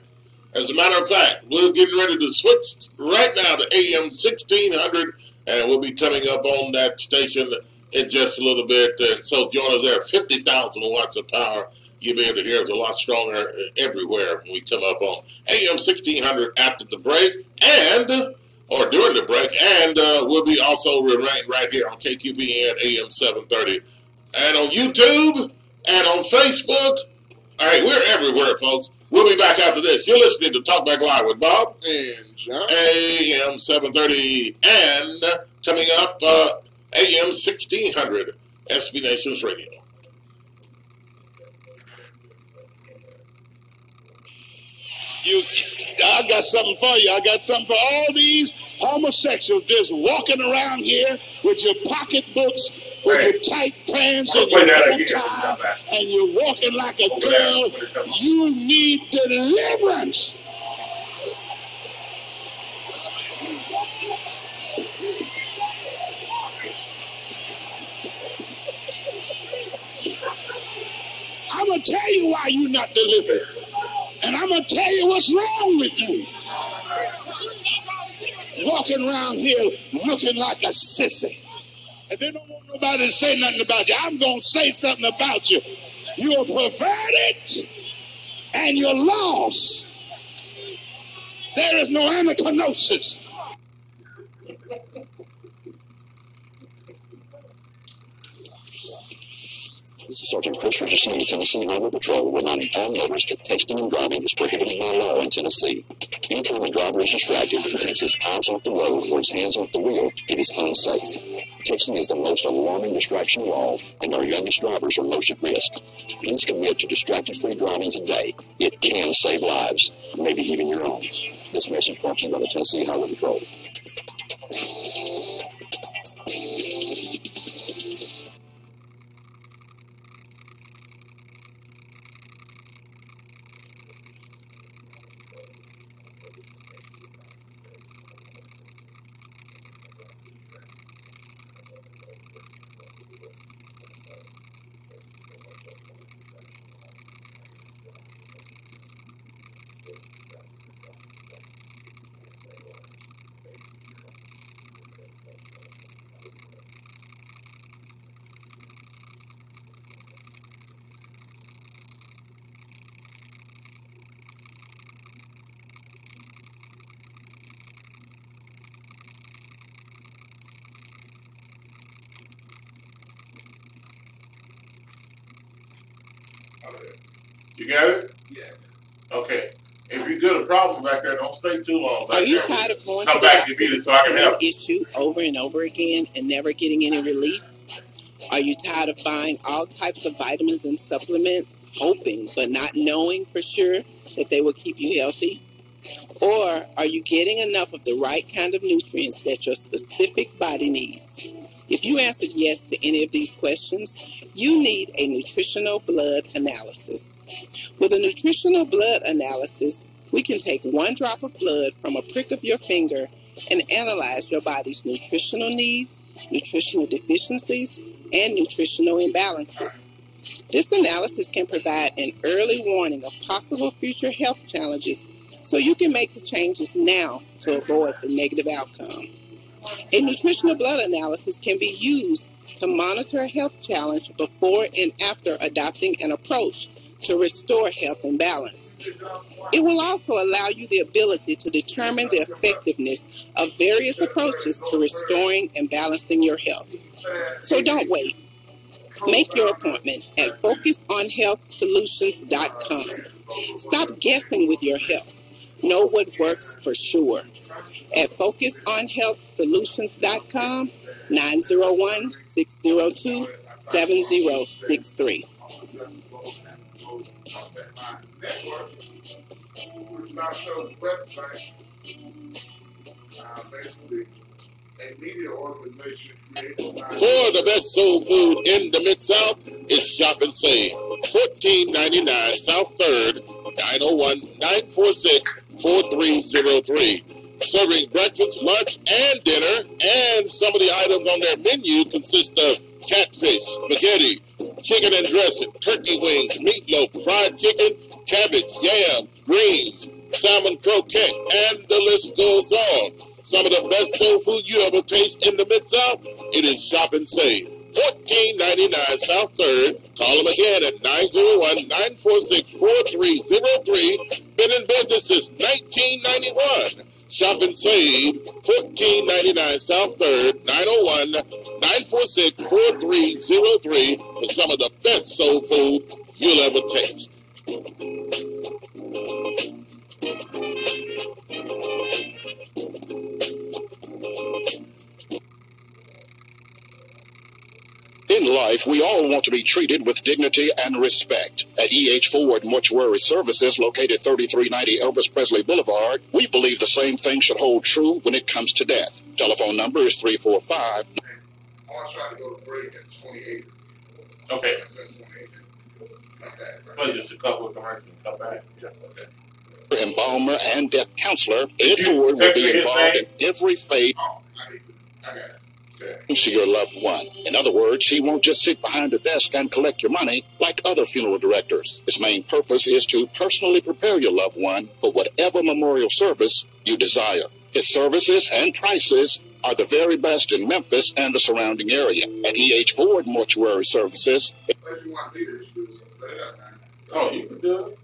As a matter of fact, we're getting ready to switch right now to AM 1600, and we'll be coming up on that station in just a little bit. And so join us there. 50,000 watts of power. You'll be able to hear us a lot stronger everywhere when we come up on AM 1600 after the break or during the break. And we'll be also remain right here on KQBN AM 730. And on YouTube and on Facebook. All right, we're everywhere, folks. We'll be back after this. You're listening to Talkback Live with Bob and John. AM 730 and coming up AM 1600 SB Nations Radio. I got something for you. I got something for all these homosexuals just walking around here with your pocketbooks, with your tight pants and your bow tie, and you're walking like a girl. You need deliverance. I'm going to tell you why you're not delivered. And I'm going to tell you what's wrong with you. Walking around here looking like a sissy. And they don't want nobody to say nothing about you. I'm going to say something about you. You're perverted and you're lost. There is no anachronosis. This is Sergeant Chris Richardson of the Tennessee Highway Patrol, reminding all motorists that texting and driving is prohibited by law in Tennessee. Anytime a driver is distracted and takes his eyes off the road or his hands off the wheel, it is unsafe. Texting is the most alarming distraction of all, and our youngest drivers are most at risk. Please commit to distracted-free driving today. It can save lives, maybe even your own. This message brought to you by the Tennessee Highway Patrol. You got it? Yeah. Okay. If you get a problem back there, don't stay too long back there. Are you tired of going Come to back the and meet us so I can help. issue over and over again and never getting any relief? Are you tired of buying all types of vitamins and supplements, hoping but not knowing for sure that they will keep you healthy? Or are you getting enough of the right kind of nutrients that your specific body needs? If you answered yes to any of these questions, you need a nutritional blood analysis. With a nutritional blood analysis, we can take one drop of blood from a prick of your finger and analyze your body's nutritional needs, nutritional deficiencies, and nutritional imbalances. This analysis can provide an early warning of possible future health challenges so you can make the changes now to avoid the negative outcome. A nutritional blood analysis can be used to monitor a health challenge before and after adopting an approach to restore health and balance. It will also allow you the ability to determine the effectiveness of various approaches to restoring and balancing your health. So don't wait. Make your appointment at FocusOnHealthSolutions.com. Stop guessing with your health. Know what works for sure. At FocusOnHealthSolutions.com, 901-602-7063. Basically, a media organization created by... For the best soul food in the Mid-South is Shop and Save. 1499 South 3rd, 901-946-4303. Serving breakfast, lunch, and dinner, and some of the items on their menu consist of catfish, spaghetti, chicken and dressing, turkey wings, meatloaf, fried chicken, cabbage, yam, greens, salmon croquette, and the list goes on. Some of the best soul food you ever taste in the Mid-South, it is Shop and Save. 1499 South 3rd. Call them again at 901-946-4303. Been in business since 1991. Shop and Save, 1499 South 3rd, 901-946-4303 for some of the best soul food you'll ever taste. In life, we all want to be treated with dignity and respect. At E.H. Ford Mortuary Services, located 3390 Elvis Presley Boulevard, we believe the same thing should hold true when it comes to death. Telephone number is 345. I want to try to go to break at 28. Okay. I said 28. Come back. Play just a couple of commercials and come back. Yeah, okay. Embalmer and death counselor, Ed Ford will be involved in every phase. Oh, I got it. To your loved one. In other words, he won't just sit behind a desk and collect your money like other funeral directors. His main purpose is to personally prepare your loved one for whatever memorial service you desire. His services and prices are the very best in Memphis and the surrounding area. At E.H. Ford Mortuary Services, oh, you can do it.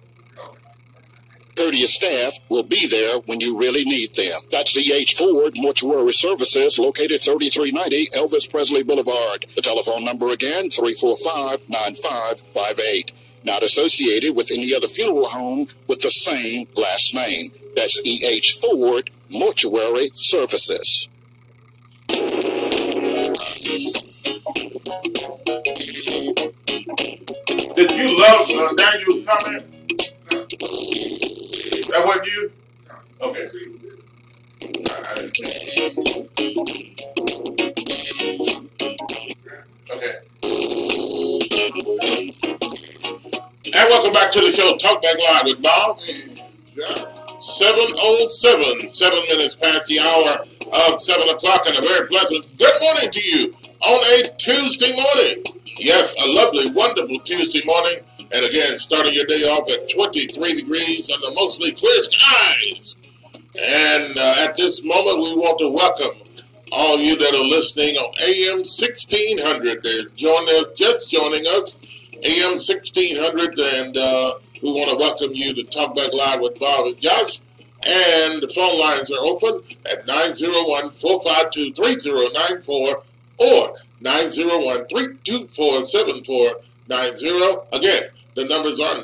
courteous staff will be there when you really need them. That's E.H. Ford Mortuary Services, located 3390 Elvis Presley Boulevard. The telephone number again, 345-9558. Not associated with any other funeral home with the same last name. That's E.H. Ford Mortuary Services. Did you love Daniel's comment? That wasn't you? Okay. Okay. And welcome back to the show, Talkback Live with Bob. 7:07, 7 minutes past the hour of 7 o'clock, and a very pleasant good morning to you on a Tuesday morning. Yes, a lovely, wonderful Tuesday morning. And again, starting your day off at 23 degrees under mostly clear skies. And at this moment, we want to welcome all of you that are listening on AM 1600. They're just joining us, AM 1600, and we want to welcome you to Talk Back Live with Bob and Josh. And the phone lines are open at 901-452-3094 or 901-324-7490. Again, the numbers are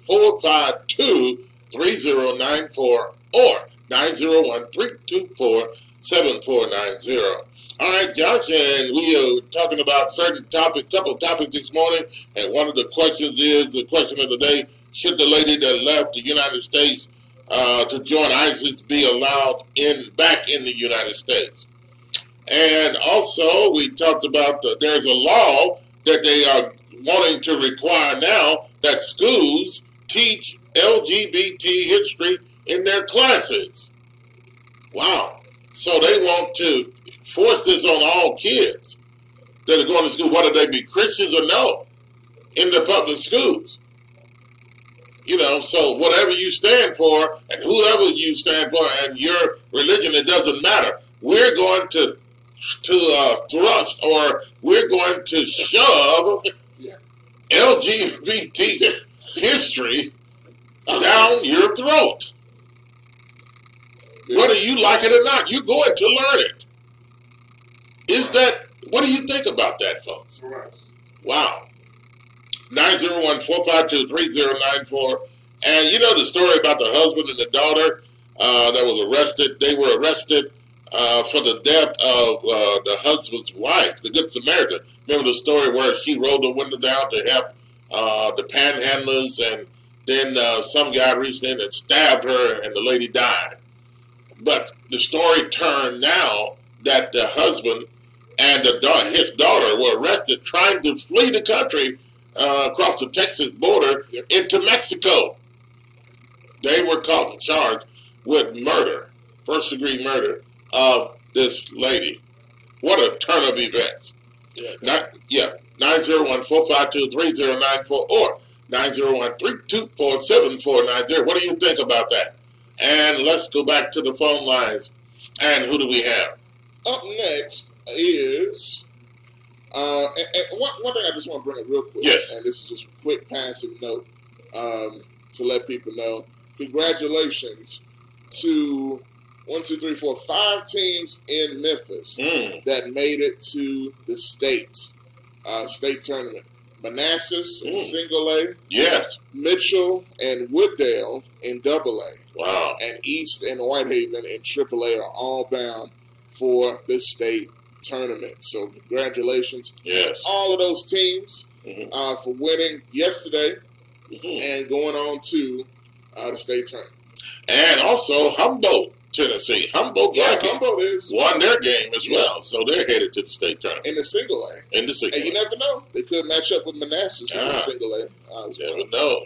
901-452-3094 or 901-324-7490. All right, Josh, and we are talking about couple of topics this morning, and one of the questions is the question of the day: should the lady that left the United States to join ISIS be allowed back in the United States? And also, we talked about there's a law that they are wanting to require now that schools teach LGBT history in their classes. Wow. So they want to force this on all kids that are going to school, whether they be Christians or no, in the public schools. You know, so whatever you stand for and whoever you stand for and your religion, it doesn't matter. We're going to thrust, or we're going to shove LGBT history down your throat. Whether you like it or not, you're going to learn it. What do you think about that, folks? Wow. 901-452-3094. And you know the story about the husband and the daughter that was arrested. They were arrested for the death of the husband's wife, the Good Samaritan. Remember the story where she rolled the window down to help the panhandlers, and then some guy reached in and stabbed her, and the lady died. But the story turned now that the husband and his daughter were arrested trying to flee the country across the Texas border into Mexico. They were caught and charged with murder, first-degree murder of this lady. What a turn of events. 901-452-3094 or 901-324-7490. What do you think about that? And let's go back to the phone lines. And who do we have? Up next is, and one thing I just want to bring up real quick. Yes. And this is just a quick passing note to let people know. Congratulations to 5 teams in Memphis that made it to the state tournament. Manassas in single A. Yes. Mitchell and Wooddale in double A. Wow. And East and Whitehaven in triple A are all bound for the state tournament. So congratulations. Yes. All of those teams for winning yesterday and going on to the state tournament. And also Humboldt, Tennessee. Humboldt won their game as well. So they're headed to the state tournament. In the single A. And you never know. They could match up with Manassas in the single A. You never know.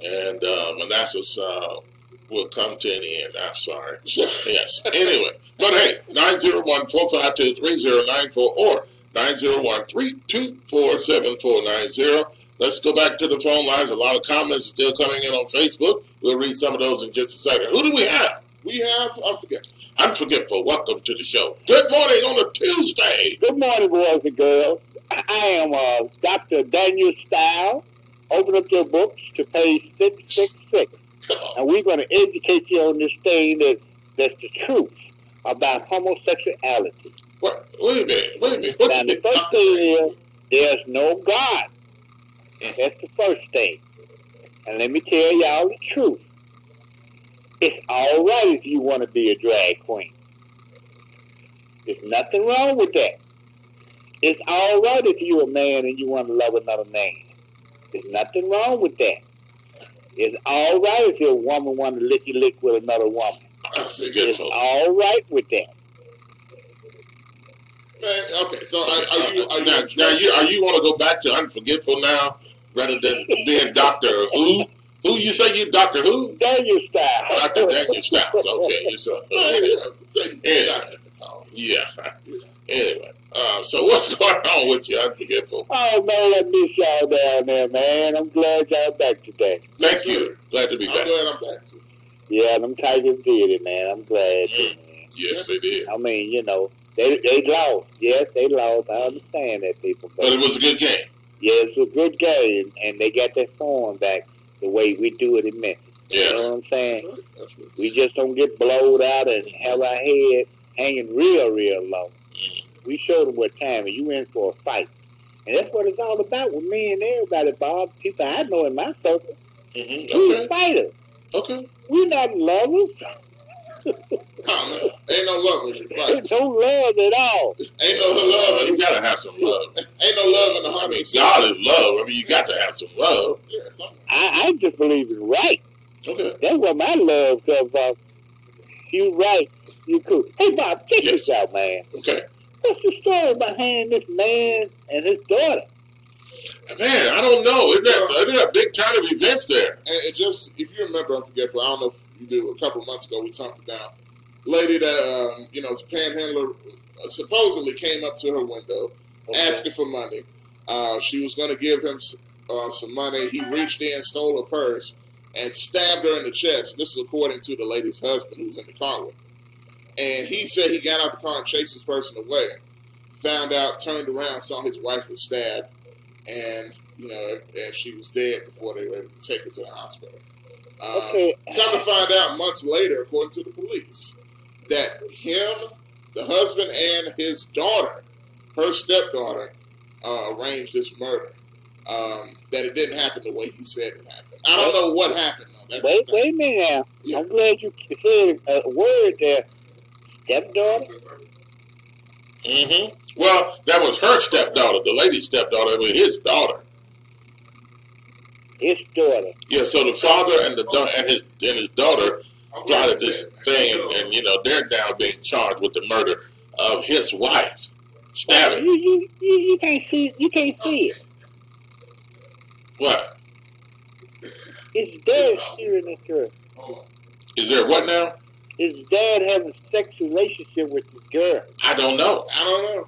And Manassas will come to an end. I'm sorry. Yes. Anyway. But hey, 901-452-3094 or 901-324-7490. Let's go back to the phone lines. A lot of comments are still coming in on Facebook. We'll read some of those in just a second. Who do we have? We have Unforgetful. Unforgetful, welcome to the show. Good morning on a Tuesday. Good morning, boys and girls. I am Dr. Daniel Style. Open up your books to page 666. And we're going to educate you on this thing that's the truth about homosexuality. What? Wait a minute. Now, the first thing is, there's no God. That's the first thing. And let me tell y'all the truth. It's all right if you want to be a drag queen. There's nothing wrong with that. It's all right if you're a man and you want to love another man. There's nothing wrong with that. It's all right if you're a woman want to lick with another woman. It's all right with that. Man, okay, so are you want to go back to Unforgetful now rather than being Dr. Who? Who you say you Dr. Who? Daniel Style. Dr. Daniel Style. Okay. So, yeah. Anyway, so what's going on with you, Unforgetful? Oh, man, I miss y'all down there, man. I'm glad y'all back today. Thank you. Glad to be back. I'm glad I'm back, too. Yeah, them Tigers did it, man. I'm glad, too, man. Yes, they did. I mean, you know, they lost. Yes, they lost. I understand that, people. But it was a good game. Yeah, it's a good game, and they got their form back the way we do it in Memphis. Yes. You know what I'm saying? That's right. We just don't get blowed out and have our head hanging real, real low. We showed them what time, and you in for a fight. And that's what it's all about with me and everybody, Bob. People I know in my circle. We're fighters. Okay. We're not lovers. Ain't no love when you fight. Ain't no love at all. Ain't no love. You gotta have some love. Ain't no love in the heart. I mean, God is love. I mean, you got to have some love. Yeah, I just believe in right. Okay. That's what my love comes from. You right. You cool. Hey, Bob, check this out, man. Okay. What's the story behind this man and his daughter? Man, I don't know. Isn't there a big time of events there? And it just, if you remember, Unforgetful, I don't know if you do, a couple of months ago, we talked about a lady that, is a panhandler, supposedly came up to her window, asking for money. She was going to give him some money. He reached in, stole her purse, and stabbed her in the chest. This is according to the lady's husband who was in the car with her. And he said he got out the car and chased this person away. Found out, turned around, saw his wife was stabbed, and and she was dead before they were able to take her to the hospital. Come to find out months later, according to the police, that him, the husband, and his daughter, her stepdaughter, arranged this murder. That it didn't happen the way he said it happened. I don't know what happened, though. Wait a minute now. Yeah. I'm glad you said a word there. Stepdaughter? Mm-hmm. Well, that was her stepdaughter. The lady's stepdaughter was his daughter. His daughter. Yeah, so the father and his daughter plotted this thing, and they're now being charged with the murder of his wife. Stabbing. You can't see. You can't see it. What? His dad steering this girl. Is there what now? His dad having a sex relationship with the girl. I don't know. I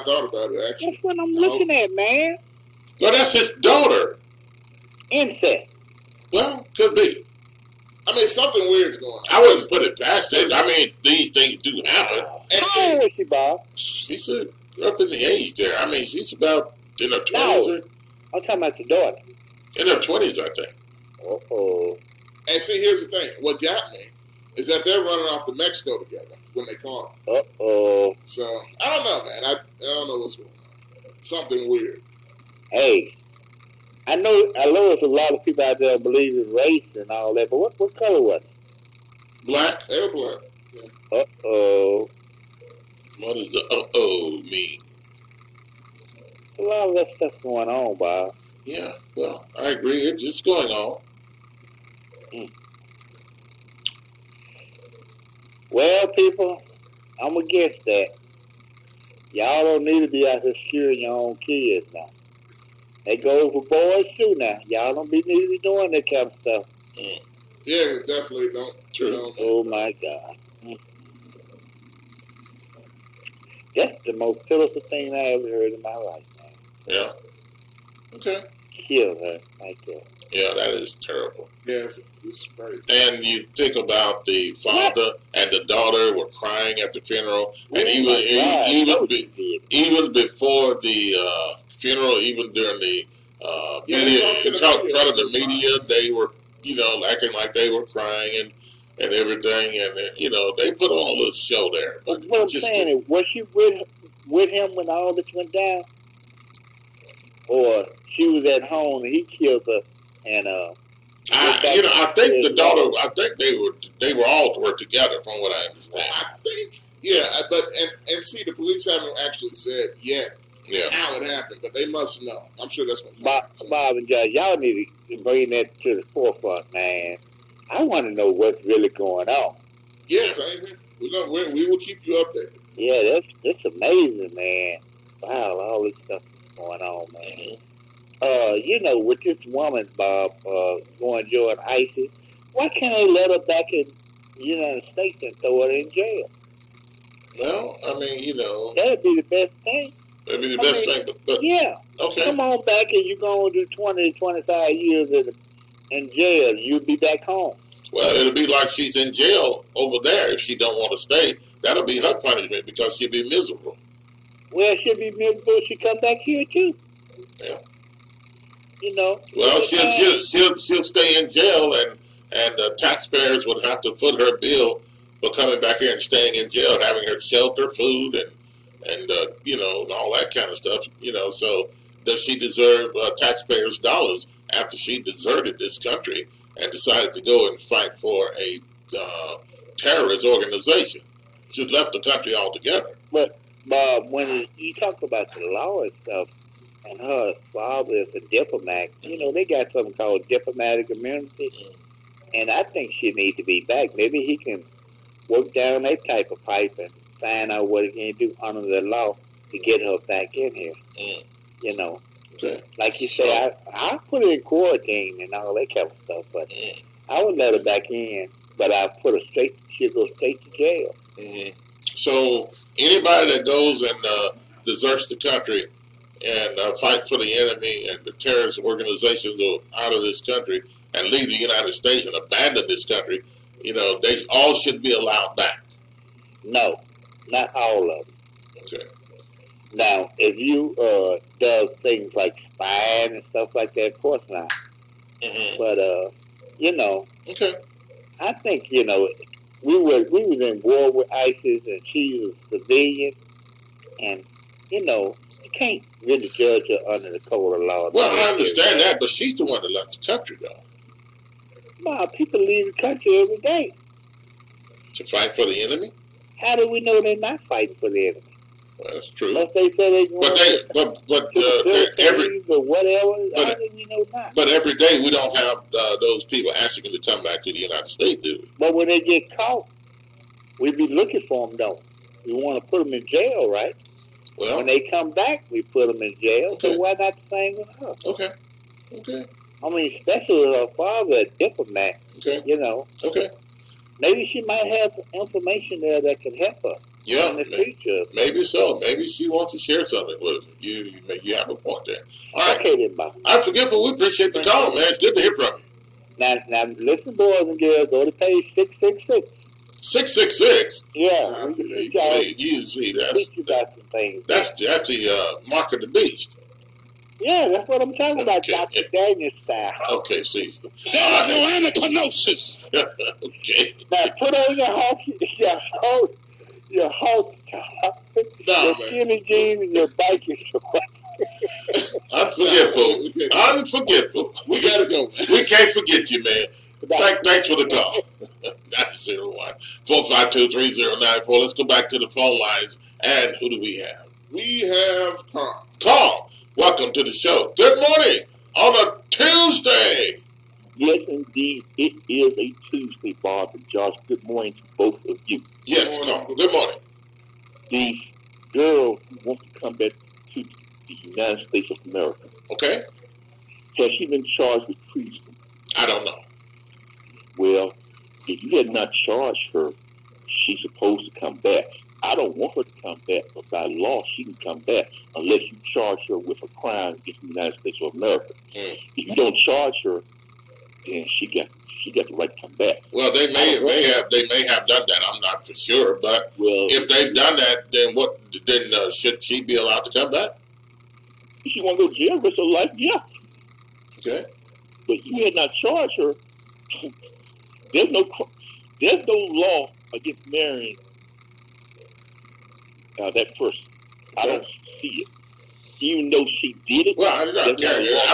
thought about it, actually. That's what I'm looking at, man. Well, that's his daughter. incest. Well, could be. I mean, something weird's going on. I wouldn't put it past it. I mean, these things do happen. How old is she, Bob? She's up in the age there. I mean, she's about in her 20s. No, I'm talking about the daughter. In her 20s, I think. Uh-oh. And see, here's the thing. What got me is that they're running off to Mexico together when they call them. Uh-oh. So, I don't know, man. I don't know what's going on. Something weird. Hey, I know there's a lot of people out there that believe in race and all that, but what color was it? Black. They were black. Yeah. Uh-oh. What does the uh-oh mean? A lot of that stuff going on, Bob. Yeah, well, I agree. It's just going on. Well, people, I'm against that. Y'all don't need to be out here scaring your own kids now. They go for boys too now. Y'all don't need to be doing that kind of stuff. Yeah, definitely don't. True. Oh my God. That's the most pitiful thing I ever heard in my life, man. Yeah. Okay. Kill her like that. Yeah, that is terrible. Yes, it's crazy. And you think about the father and the daughter were crying at the funeral, and even before the funeral, even during the media, in front of the media, they were, acting like they were crying and everything, and they put on a little show there. But what I'm saying is, was she with him when all this went down, or she was at home and he killed her and I think the daughter. I think they were all together, from what I understand. I think, yeah, but and see, the police haven't actually said yet how it happened, but they must know. I'm sure that's what Bob and Josh, y'all need to bring that to the forefront, man. I want to know what's really going on. Yes, we will keep you updated. Yeah, that's amazing, man. Wow, all this stuff is going on, man. With this woman, Bob, going to join ISIS, why can't they let her back in the United States and throw her in jail? Well, I mean, that'd be the best thing. That'd be the best thing. But yeah. Okay. Come on back and you're going to do 20 to 25 years in jail. You'll be back home. Well, it'll be like she's in jail over there if she don't want to stay. That'll be her punishment because she'll be miserable. Well, she'll be miserable. She come back here too. Yeah. Well, she'll stay in jail, and the taxpayers would have to foot her bill for coming back here and staying in jail, having her shelter, food, and all that kind of stuff. So does she deserve taxpayers' dollars after she deserted this country and decided to go and fight for a terrorist organization? She's left the country altogether. But Bob, when you talk about the law and stuff, and her father is a diplomat, they got something called diplomatic immunity, and I think she needs to be back. Maybe he can work down that type of pipe and find out what he can do under the law to get her back in here. Okay. Like you say, I put her in quarantine and all that kind of stuff, but I would let her back in, but I put her she'll go straight to jail. Mm-hmm. So anybody that goes and deserts the country and fight for the enemy and the terrorist organizations go out of this country and leave the United States and abandon this country, they all should be allowed back. No, not all of them. Okay. Now, if you does things like spying and stuff like that, of course not. Mm-hmm. But okay. I think we was in war with ISIS, and she was a civilian, and you can't really judge her under the code of law. Well, I understand that, but she's the one that left the country, though. Nah, people leave the country every day to fight for the enemy. How do we know they're not fighting for the enemy? Well, that's true. Unless they say they're going every or whatever. How do we know not? But every day we don't have those people asking them to come back to the United States, do we? But when they get caught, we be looking for them, don't we? We want to put them in jail, right? Well, when they come back, we put them in jail. Okay. So why not the same with her? Okay. I mean, especially with her father, a diplomat. Okay. Okay. Maybe she might have information there that can help her. Yeah, in the future. Maybe so. Maybe she wants to share something with us. You have a point there. All right. Okay, then, Bob. Unforgivable, we appreciate the call, man. It's good to hear from you. Now, listen, boys and girls, go to page 666. 666? Yeah. You see, that's the mark of the beast. Yeah, that's what I'm talking about, Dr. Daniel style. Okay, see. There's no anachronosis. Okay. Now, put on your Hulk top, your skinny jeans, and your biking shorts. Unforgetful. We gotta go. We can't forget you, man. Thanks for the call. 901-452-3094. Let's go back to the phone lines. And who do we have? We have Carl. Carl, welcome to the show. Good morning on a Tuesday. Yes, indeed. It is a Tuesday, Bob and Josh. Good morning to both of you. Yes, Carl. Good morning. The girl who wants to come back to the United States of America. Okay. Has she been charged with treason? I don't know. Well, if you had not charged her, she's supposed to come back. I don't want her to come back, but by law, she can come back unless you charge her with a crime against the United States of America. If you don't charge her, then she got the right to come back. Well, they may have done that. I'm not for sure, but if they've done that, then should she be allowed to come back? If she want to go to jail rest of her life, yeah. Okay. But you had not charged her. There's no law against marrying that person. I don't see it. Even though she did it. Well, I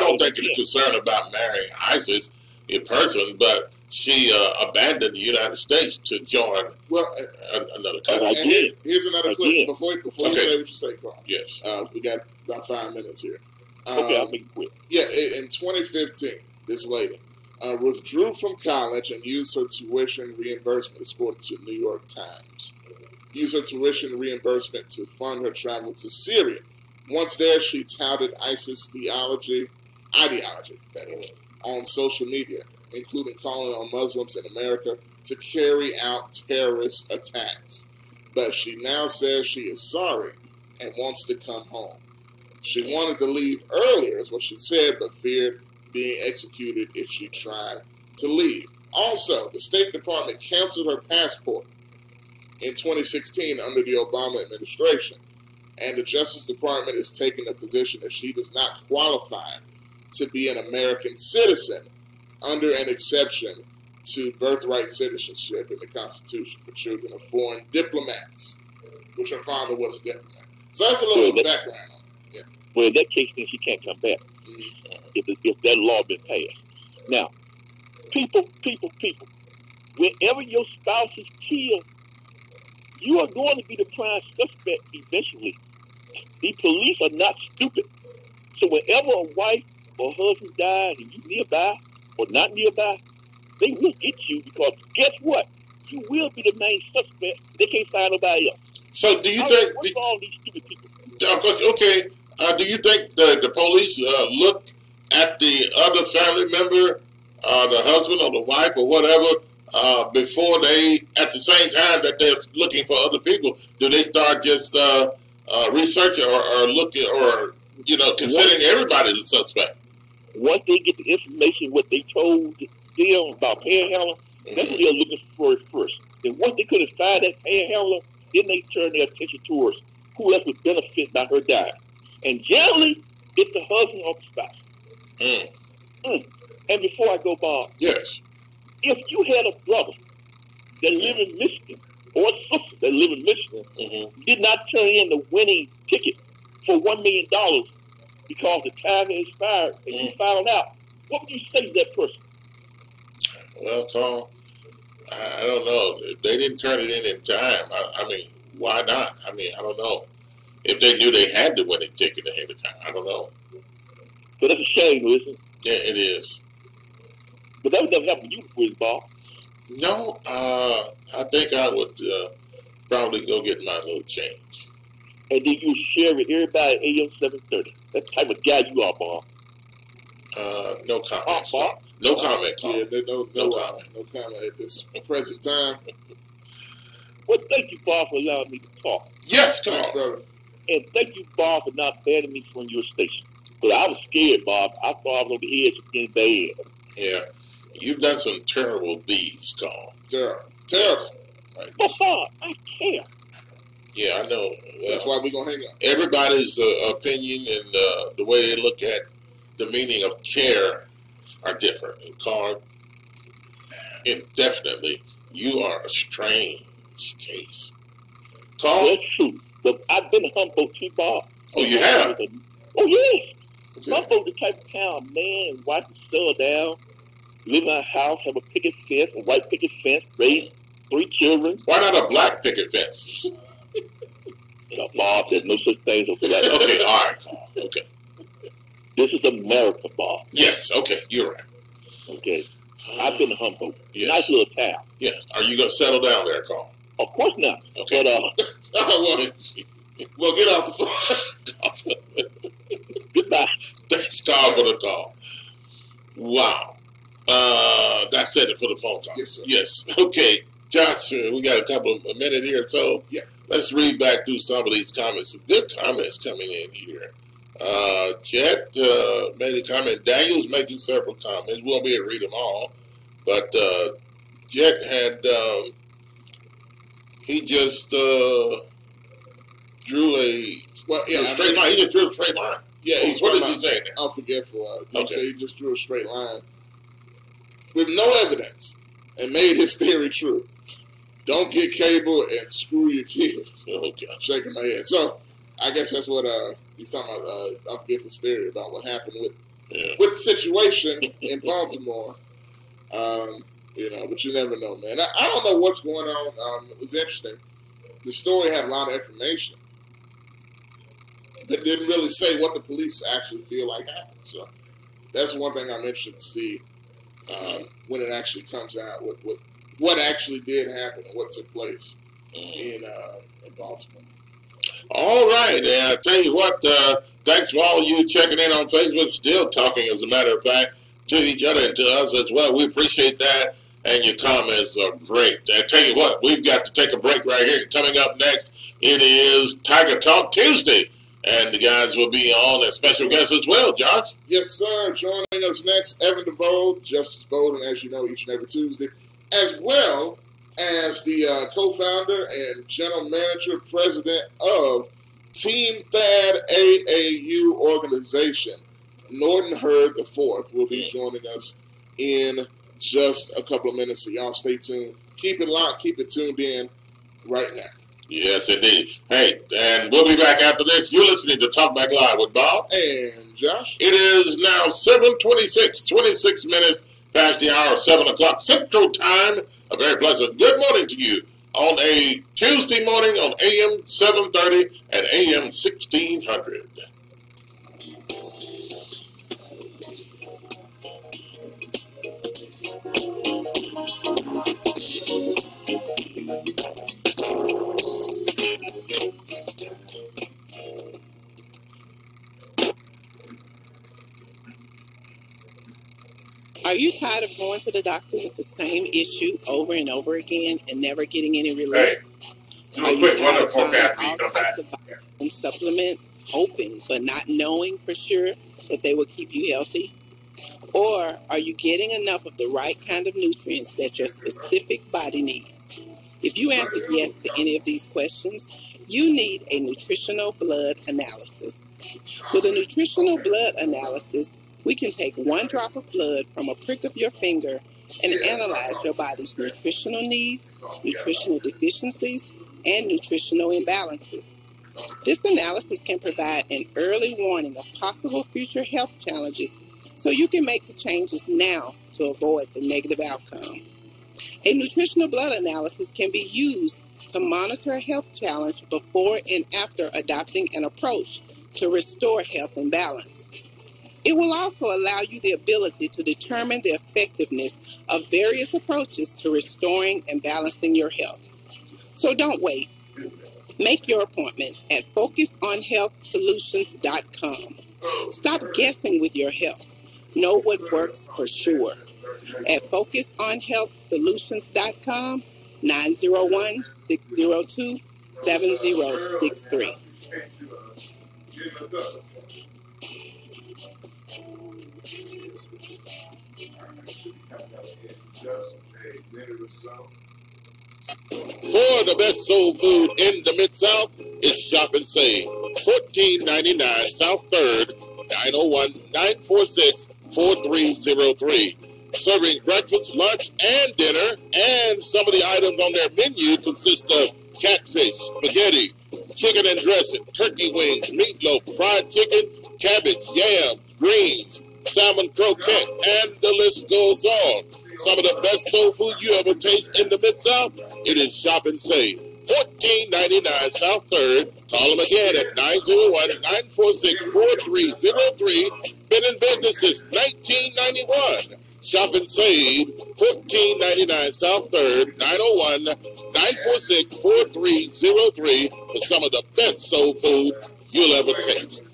don't think it's concerned about marrying ISIS in person, but she abandoned the United States to join another country. Here's another clip before you say what you say, Carl. Yes. We got about 5 minutes here. Okay, I'll make it quick. Yeah, in 2015, this lady withdrew from college and used her tuition reimbursement, according to the New York Times. Used her tuition reimbursement to fund her travel to Syria. Once there, she touted ISIS ideology, that is, on social media, including calling on Muslims in America to carry out terrorist attacks. But she now says she is sorry and wants to come home. She wanted to leave earlier, is what she said, but feared being executed if she tried to leave. Also, the State Department canceled her passport in 2016 under the Obama administration. And the Justice Department is taking the position that she does not qualify to be an American citizen under an exception to birthright citizenship in the Constitution for children of foreign diplomats, which her father was a diplomat. So that's a little background on it. Yeah. Well, in that case, then she can't come back if that law been passed. Now, people, whenever your spouse is killed, you are going to be the prime suspect eventually. The police are not stupid. So whenever a wife or husband dies and you nearby or not nearby, they will get you because guess what? You will be the main suspect. They can't find nobody else. So do you think... What's all these stupid people? Okay. Do you think the police look at the other family member, the husband or the wife or whatever, before they, at the same time that they're looking for other people, do they start just researching or looking or, considering everybody the suspect? Once they get the information, what they told them about panhandler, that's what they're looking for first. And once they couldn't find that panhandler, then they turn their attention towards who else would benefit by her dying. And generally, it's the husband or the spouse. And before I go, Bob. Yes. If you had a brother that lived in Michigan or a sister that lived in Michigan did not turn in the winning ticket for $1 million because the time had expired and you found out, what would you say to that person? Well, Carl, I don't know. If they didn't turn it in time, I mean, why not? I mean, I don't know. If they knew they had the winning ticket ahead of time, I don't know. But that's a shame, isn't it? Yeah, it is. But that would never happen to you, Quiz Bob. No, I think I would probably go get my little change. And then you share with everybody at AM 730. That's the type of guy you are, Bob. No comment, Bob. No comment, Carl. Yeah, no comment at this present time. Well, thank you, Bob, for allowing me to talk. Yes, come on, brother. And thank you, Bob, for not banning me from your station. Because I was scared, Bob. I thought I was on the edge of getting bad. Yeah. You've done some terrible deeds, Carl. Terrible. Right. But Bob, I care. Yeah, I know. Well, that's why we're going to hang up. Everybody's opinion and the way they look at the meaning of care are different. And Carl, definitely, you are a strange case. Carl? That's true. But I've been humbled too, Bob. Oh, you have? Oh, yes. Okay. Humboldt, the type of town, man and wife would settle down, live in a house, have a picket fence, a white picket fence, raise 3 children. Why not a black picket fence? Bob, there's no such thing as that. Okay, all right, Carl. Okay. This is America, Bob. Yes, okay, you're right. Okay. I've been to Humboldt. Yes. Nice little town. Yes. Are you going to settle down there, Carl? Of course not. Okay. But, well, get off the phone. Goodbye. Thanks, Carl, for the call. Wow. That's it for the phone call. Yes, sir. Yes. Okay. Josh, we got a couple of minutes here, so yeah. Let's read back through some of these comments. Some good comments coming in here. Chet made a comment. Daniel's making several comments. We won't be able to read them all. But Jet had, he just drew a straight line. He just drew a straight line. Yeah, what did he say there? I'm forgetful. He said he just drew a straight line with no evidence and made his theory true. Don't get cable and screw your kids. Okay. Shaking my head. So I guess that's what he's talking about. Unforgetful theory about what happened with the situation in Baltimore. But you never know, man. I don't know what's going on. It was interesting. The story had a lot of information, but didn't really say what the police actually feel like happened. So that's one thing I'm interested to see when it actually comes out. What actually did happen and what took place in Baltimore. All right. And I tell you what, thanks for all you checking in on Facebook, still talking, as a matter of fact, to each other and to us as well. We appreciate that, and your comments are great. I tell you what, we've got to take a break right here. Coming up next, it is Tiger Talk Tuesday, and the guys will be on as special guests as well, Josh. Yes, sir. Joining us next, Evan DeVoe, Justice Bowden, as you know, each and every Tuesday, as well as the co-founder and general manager, president of Team Thad AAU organization, Norton Hurd IV, will be joining us in just a couple of minutes. So y'all stay tuned. Keep it locked. Keep it tuned in right now. Yes, indeed. Hey, and we'll be back after this. You're listening to Talkback Live with Bob and Josh. It is now 7:26, 26 minutes past the hour of 7 o'clock Central Time. A very pleasant good morning to you on a Tuesday morning on AM 730 and AM 1600. Are you tired of going to the doctor with the same issue over and over again and never getting any relief? Are you tired of buying all types of vitamins and supplements, hoping but not knowing for sure that they will keep you healthy? Or are you getting enough of the right kind of nutrients that your specific body needs? If you answered yes to any of these questions, you need a nutritional blood analysis. With a nutritional blood analysis, we can take 1 drop of blood from a prick of your finger and analyze your body's nutritional needs, nutritional deficiencies, and nutritional imbalances. This analysis can provide an early warning of possible future health challenges so you can make the changes now to avoid the negative outcome. A nutritional blood analysis can be used to monitor a health challenge before and after adopting an approach to restore health and balance. It will also allow you the ability to determine the effectiveness of various approaches to restoring and balancing your health. So don't wait. Make your appointment at FocusOnHealthSolutions.com. Stop guessing with your health. Know what works for sure. At FocusOnHealthSolutions.com, 901-602-7063. For the best soul food in the Mid-South, it's Shop and Save. 1499 South 3rd, 901-946-4303. Serving breakfast, lunch, and dinner, and some of the items on their menu consist of catfish, spaghetti, chicken and dressing, turkey wings, meatloaf, fried chicken, cabbage, yam, greens, salmon croquette, and the list goes on. Some of the best soul food you ever taste in the Mid-South, it is Shop and Save. 1499 South 3rd. Call them again at 901-946-4303. Been in business since 1991. Shop and Save, 1499 South 3rd, 901-946-4303 for some of the best soul food you'll ever taste.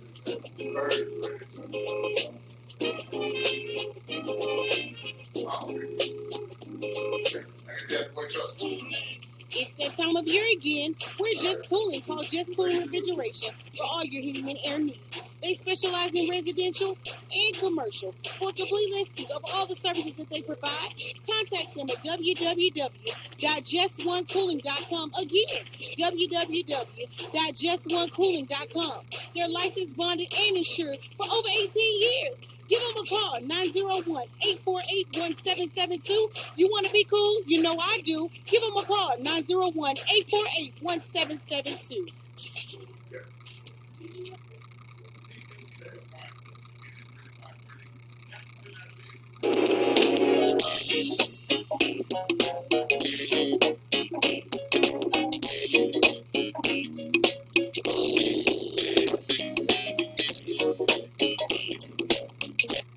It's that time of year again. We're Just Cooling, called Just Cooling Refrigeration, for all your heating and air needs. They specialize in residential and commercial. For a complete listing of all the services that they provide, contact them at www.justoncooling.com. Again, www.justoncooling.com. They're licensed, bonded, and insured for over 18 years. Give them a call, 901-848-1772. You want to be cool? You know I do. Give them a call, 901-848-1772.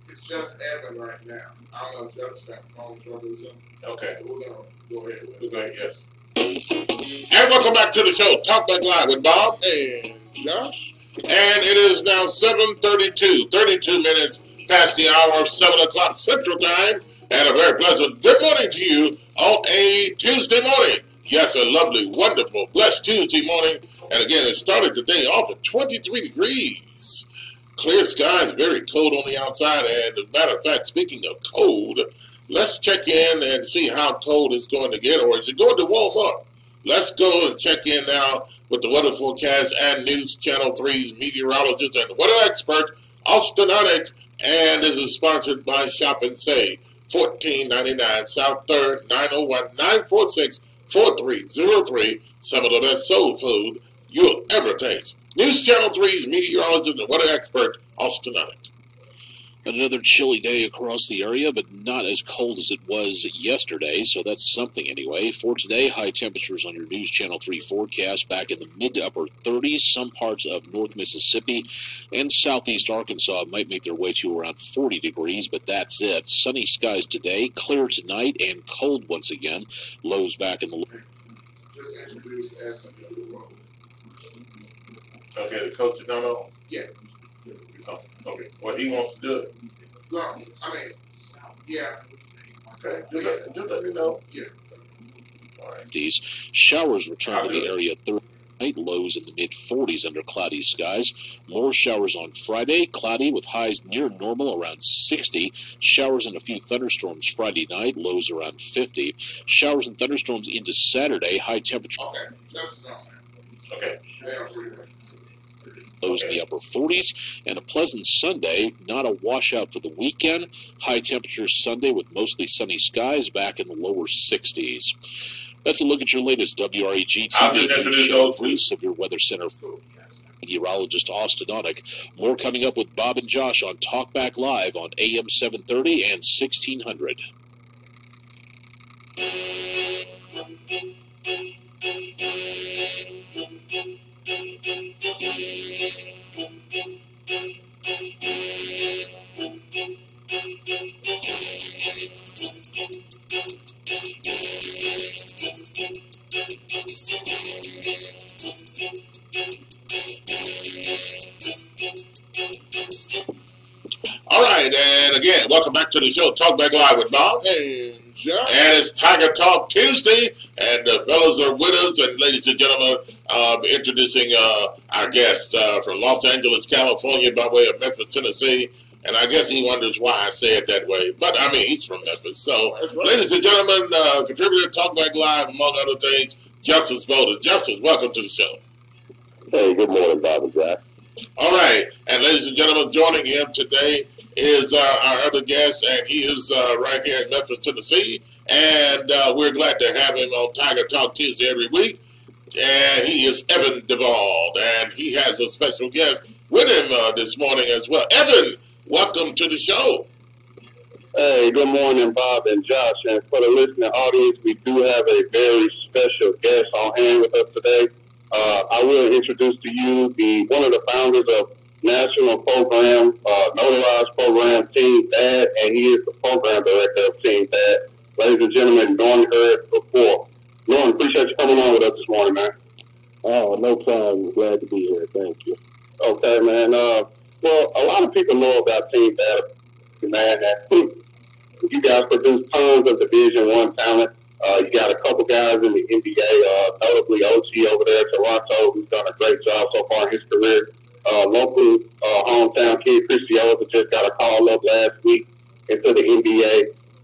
It's just Evan right now. I don't know if Justin's got phone trouble or something. Okay. We're going to go ahead. We'll go ahead, yes. And welcome back to the show, Talkbacklive with Bob and Josh. And it is now 7:32, 32 minutes past the hour of 7 o'clock Central Time. And a very pleasant good morning to you on a Tuesday morning. Yes, a lovely, wonderful, blessed Tuesday morning. And again, it started today off at 23 degrees. Clear skies, very cold on the outside. And as a matter of fact, speaking of cold, let's check in and see how cold it's going to get, or is it going to warm up? Let's go and check in now with the weather forecast and News Channel 3's meteorologist and weather expert, Austin Onick, and this is sponsored by Shop and Save. 1499 South 3rd, 901-946-4303. Some of the best soul food you'll ever taste. News Channel 3's meteorologist and weather expert, Austin Onick. Another chilly day across the area, but not as cold as it was yesterday, so that's something anyway. For today, high temperatures on your News Channel 3 forecast back in the mid to upper 30s. Some parts of North Mississippi and southeast Arkansas might make their way to around 40 degrees, but that's it. Sunny skies today, clear tonight, and cold once again. Lows back in the... Just introduce Evan to the room. Okay, the coach is not on? Yeah. Oh, okay. Well, he wants to do it. No, I mean, yeah. Okay, just let me know. Yeah. All right. These showers return to the area Thursday night, lows in the mid-40s under cloudy skies. More showers on Friday, cloudy with highs near normal around 60. Showers and a few thunderstorms Friday night, lows around 50. Showers and thunderstorms into Saturday, high temperature. Okay, just on that. Okay. Lows in the upper 40s, and a pleasant Sunday, not a washout for the weekend. High temperatures Sunday with mostly sunny skies back in the lower 60s. That's a look at your latest WREG TV Severe Weather Center meteorologist Austin Onick. More coming up with Bob and Josh on Talkback Live on AM 730 and 1600. All right, and again, welcome back to the show, Talkback Live with Bob and Josh. And it's Tiger Talk Tuesday, and the fellas are with us. And ladies and gentlemen, introducing our guest from Los Angeles, California, by way of Memphis, Tennessee. And I guess he wonders why I say it that way. But, I mean, he's from Memphis. So, ladies and gentlemen, contributor to Talkback Live, among other things, Justice Voter. Justice, welcome to the show. Hey, good morning, Bob and Jack. All right. And ladies and gentlemen, joining him today is our other guest, and he is right here in Memphis, Tennessee. And we're glad to have him on Tiger Talk Tuesday every week. And he is Evan Devald, and he has a special guest with him this morning as well. Evan, welcome to the show. Hey, good morning, Bob and Josh. And for the listening audience, we do have a very special guest on hand with us today. I will introduce to you one of the founders of national program, notarized program, Team Dad, and he is the program director of Team Dad. Ladies and gentlemen, Norman heard before. Norman, appreciate you coming on with us this morning, man. Oh, no problem. Glad to be here. Thank you. Okay, man. Well, a lot of people know about Team Dad, man. You guys produce tons of Division I talent. You got a couple guys in the NBA, notably OG over there in Toronto, who's done a great job so far in his career. Local hometown kid, Chris Yoza, just got a call up last week into the NBA.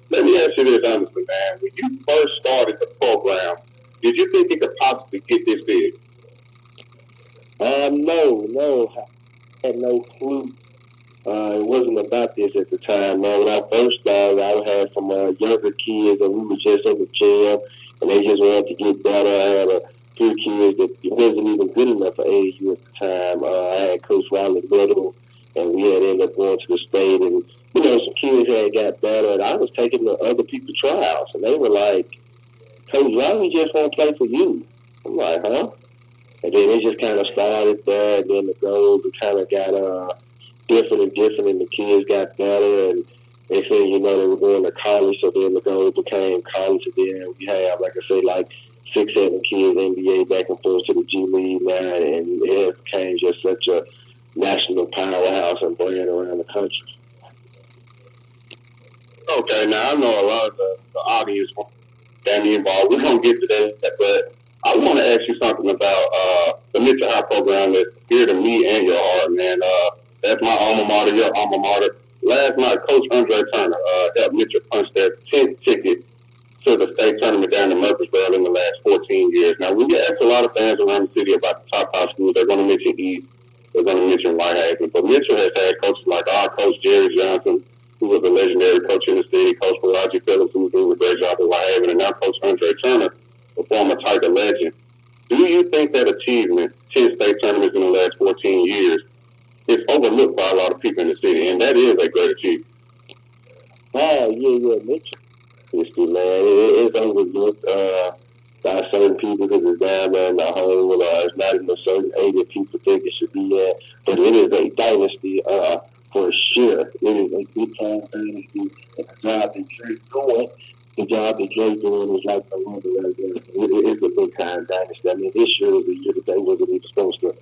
Let me ask you this honestly, man. When you first started the program, did you think it could possibly get this big? No. I had no clue. It wasn't about this at the time, man. When I first started, I had some younger kids, and we were just in the gym, and they just wanted to get better. I had a few kids that wasn't even good enough for AAU at the time. I had Coach Riley Little, and we had ended up going to the state, and, some kids had got better, and I was taking the other people's tryouts, and they were like, Coach Riley just want to play for you. I'm like, huh? And then it just kind of started there, and then the goals kind of got different, and the kids got better, and they said, they were going to college, so then the goal became college, and then we have, like I say, like 6, 7 kids NBA back and forth to the G League now, and it became just such a national powerhouse and brand around the country. Okay, now I know a lot of the audience want to get me involved. We're going to get to that, but I want to ask you something about the Mitchell High program that's dear to me and your heart, man. That's my alma mater, your alma mater. Last night, Coach Andre Turner helped Mitchell punch their 10th ticket to the state tournament down in Murfreesboro in the last 14 years. Now, when you ask a lot of fans around the city about the top high schools, they're going to mention East, they're going to mention Whitehaven. But Mitchell has had coaches like our coach, Jerry Johnson, who was a legendary coach in the city, Coach Roger Phillips, who was doing a great job at Whitehaven, and now Coach Andre Turner, a former Tiger legend. Do you think that achievement, 10 state tournaments in the last 14 years, is overlooked by a lot of people in the city, and that is a great achievement? Oh, yeah, Mitchell. It's overlooked by certain people because it's down there in the hole. It's not in a certain age that people think it should be at, but it is a dynasty for sure. It is a good time dynasty. The job that Drake's doing, is like the one it's a big time dynasty. I mean, this year was a year that they wasn't even supposed to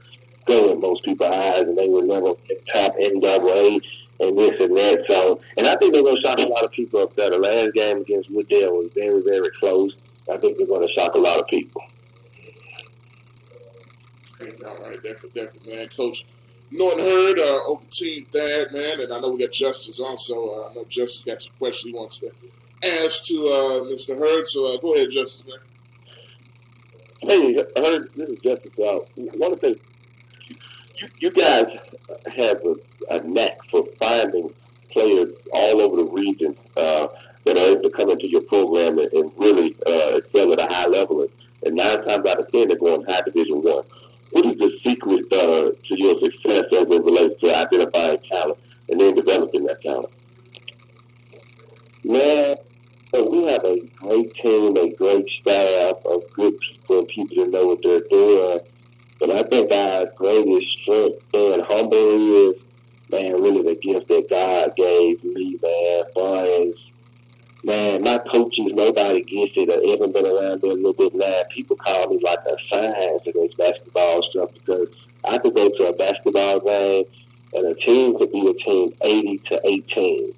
go in most people's eyes, and they were never top NAA and this and that. So, and I think they're going to shock a lot of people up there. The last game against Wooddale was very, very close. I think they're going to shock a lot of people. All right, definitely, man. Coach Norton Hurd over Team Dad, man, and I know we got Justice also. I know Justice got some questions he wants to ask to Mr. Hurd, so go ahead, Justice, man. Hey, Hurd, this is Justice. One of the things, you guys have a knack for finding players all over the region that are able to come into your program and really excel at a high level. And 9 times out of 10, they're going high Division I. What is the secret to your success as it relates to identifying talent and then developing that talent? Man, we have a great team, a great staff of good people and people that know what they're doing. But I think our greatest strength, being humble, is, man, really the gift that God gave me, man. Far as, man, my coaches, nobody gets it. I've even been around there a little bit now. People call me like a science against basketball stuff because I could go to a basketball game and a team could be a team 80-18.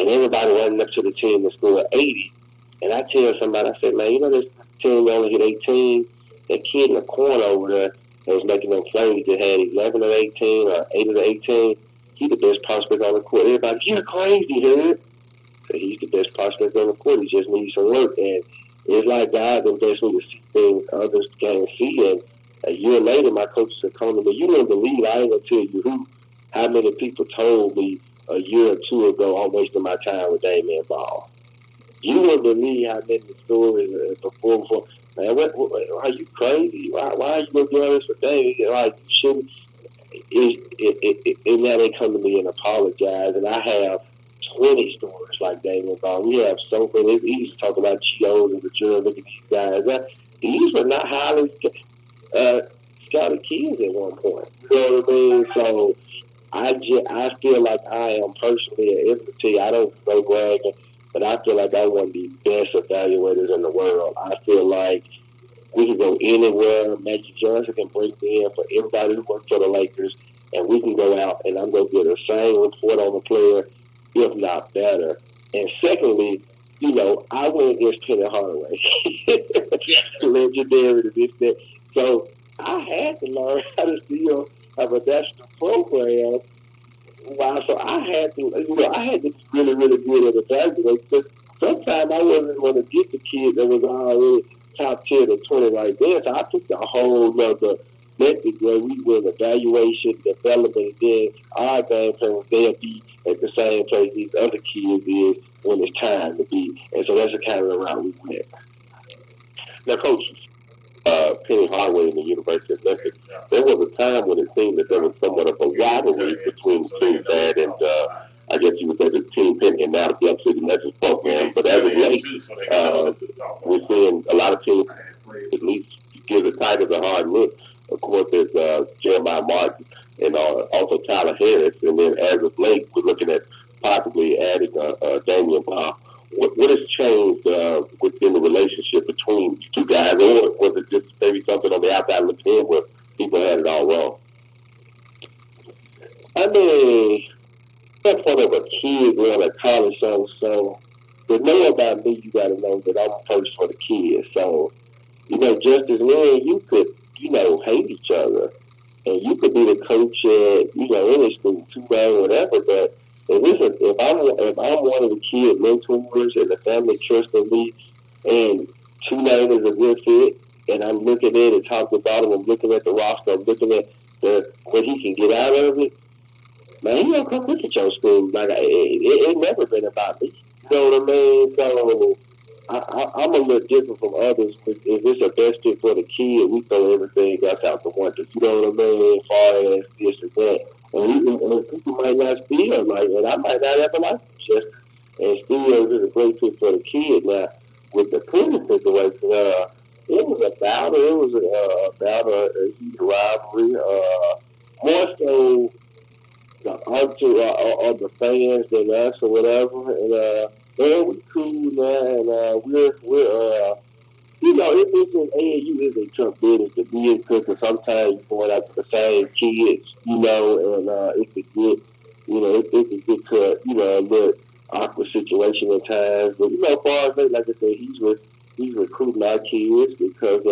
and everybody running up to the team that scored 80. And I tell somebody, I said, man, you know this team only hit 18? That kid in the corner over there that was making them plays that had 11 or 18 or 8 or 18, he's the best prospect on the court. Everybody, you're crazy, dude. So he's the best prospect on the court. He just needs some work. And it's like God invests me to see things others can't see. And a year later, my coaches are calling me, you wouldn't believe, I ain't going to tell you how many people told me a year or two ago I'm wasting my time with Damian Ball. You wouldn't believe how many stories before. Man, what, are you crazy? Why are you going to do all this for Damian? Like, you shouldn't. And now they come to me and apologize. And I have 20 stories like Damian Ball. We have so many. It's easy to talk about Cheetos and the jury. Look at these guys. These were not highly scouted kids at one point. You know what I mean? So I feel like I am personally an entity. I don't go bragging, but I feel like I'm one of the best evaluators in the world. I feel like we can go anywhere. Magic Johnson can bring me in for everybody who works for the Lakers, and we can go out and I'm going to get the same report on the player, if not better. And secondly, you know, I went against Penny Hardaway. Legendary to this day. So I had to learn how to still have a national program. Wow, so I had to, I had to be really, really good at evaluating because sometimes I wasn't going to get the kid that was already top 10 or 20 right there. So I took the whole other method where we went evaluation, development, then our game plan was they'll be at the same place these other kids is when it's time to be. And so that's the kind of the route we went. Now, Coach, Penny Hardaway in the University of Memphis, there was a time when it seemed that there was somewhat of a rivalry between Team Dad and I guess you would say the Team Penny and now the Black City Memphis program. But as of late, we're seeing a lot of teams at least give the Tigers a hard look. Of course, there's Jeremiah Martin and also Tyler Harris. And then as of late, we're looking at possibly adding Damian Ball. What has changed within the relationship between you two guys, or was it just maybe something on the outside looking in where people had it all wrong? I mean, that's one of a kid on a college show, so to know about me, you got to know that I'm first for the kids. So, just as me and you could, hate each other, and you could be the coach at, any school, 2A, whatever, but if I'm one of the kid mentors and the family trusting me, and 2-9 is a good fit, and I'm looking at it and talking about him, I'm looking at the roster, I'm looking at what he can get out of it, man, he gonna come look at your school. Like it never been about me. You know what I mean? So I'm a little different from others. If it's a best fit for the kid, we throw everything else out the window. You know what I mean? As far as this and that. And people might not feel like it. I might not ever like it. Just and still it's a great fit for the kid. Now, with the Penny situation, it was about a huge rivalry. More so onto the fans than us or whatever. And man, we cool, man. And we're it's an AAU is a tough business to be in because sometimes you're going after the same kids, and it could get, it could get to, a little awkward situation at times. But, as far as, like I said, he's recruiting our kids because,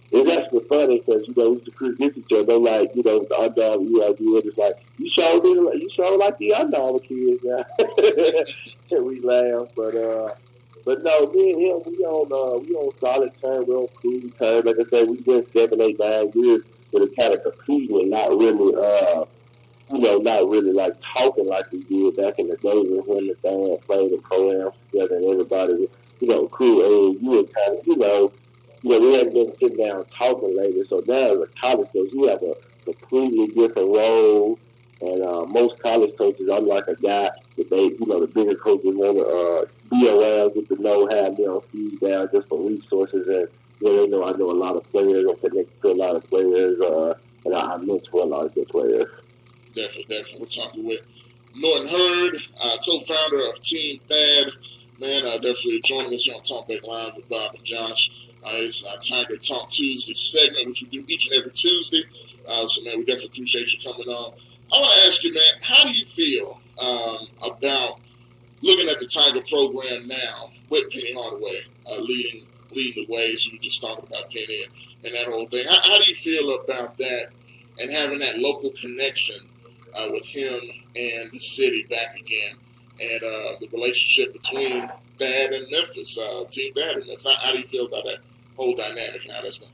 it's actually funny because, we used to critique each other like, the underdog, it's like, you show like the underdog kids now. And we laugh, but no, me and him, we on solid terms, we on cool terms. Like I said, we went 7, 8, 9 years with a kind of competing and not really, not really like talking like we did back in the days when the band played the programs together and everybody, cool. And you were kind of, we hadn't been sitting down talking lately. So now as a college coach, you have a completely different role. And most college coaches, I'm like a guy that they, the bigger coaches want to be around, get to know, have me on feed down just for resources. And, they know I know a lot of players, I'm connected to a lot of players, and I mentor a lot of good players. Definitely. We're talking with Norton Hurd, co-founder of Team Thad. Man, definitely joining us here on Talkbacklive with Bob and Josh. It's our Tiger Talk Tuesday segment, which we do each and every Tuesday. So, man, we definitely appreciate you coming on. I want to ask you, man, how do you feel about looking at the Tiger program now with Penny Hardaway leading the way, as you were just talking about Penny and that whole thing. How do you feel about that and having that local connection with him and the city back again, and the relationship between Thad and Memphis, Team Thad and Memphis? How do you feel about that whole dynamic and how that's going?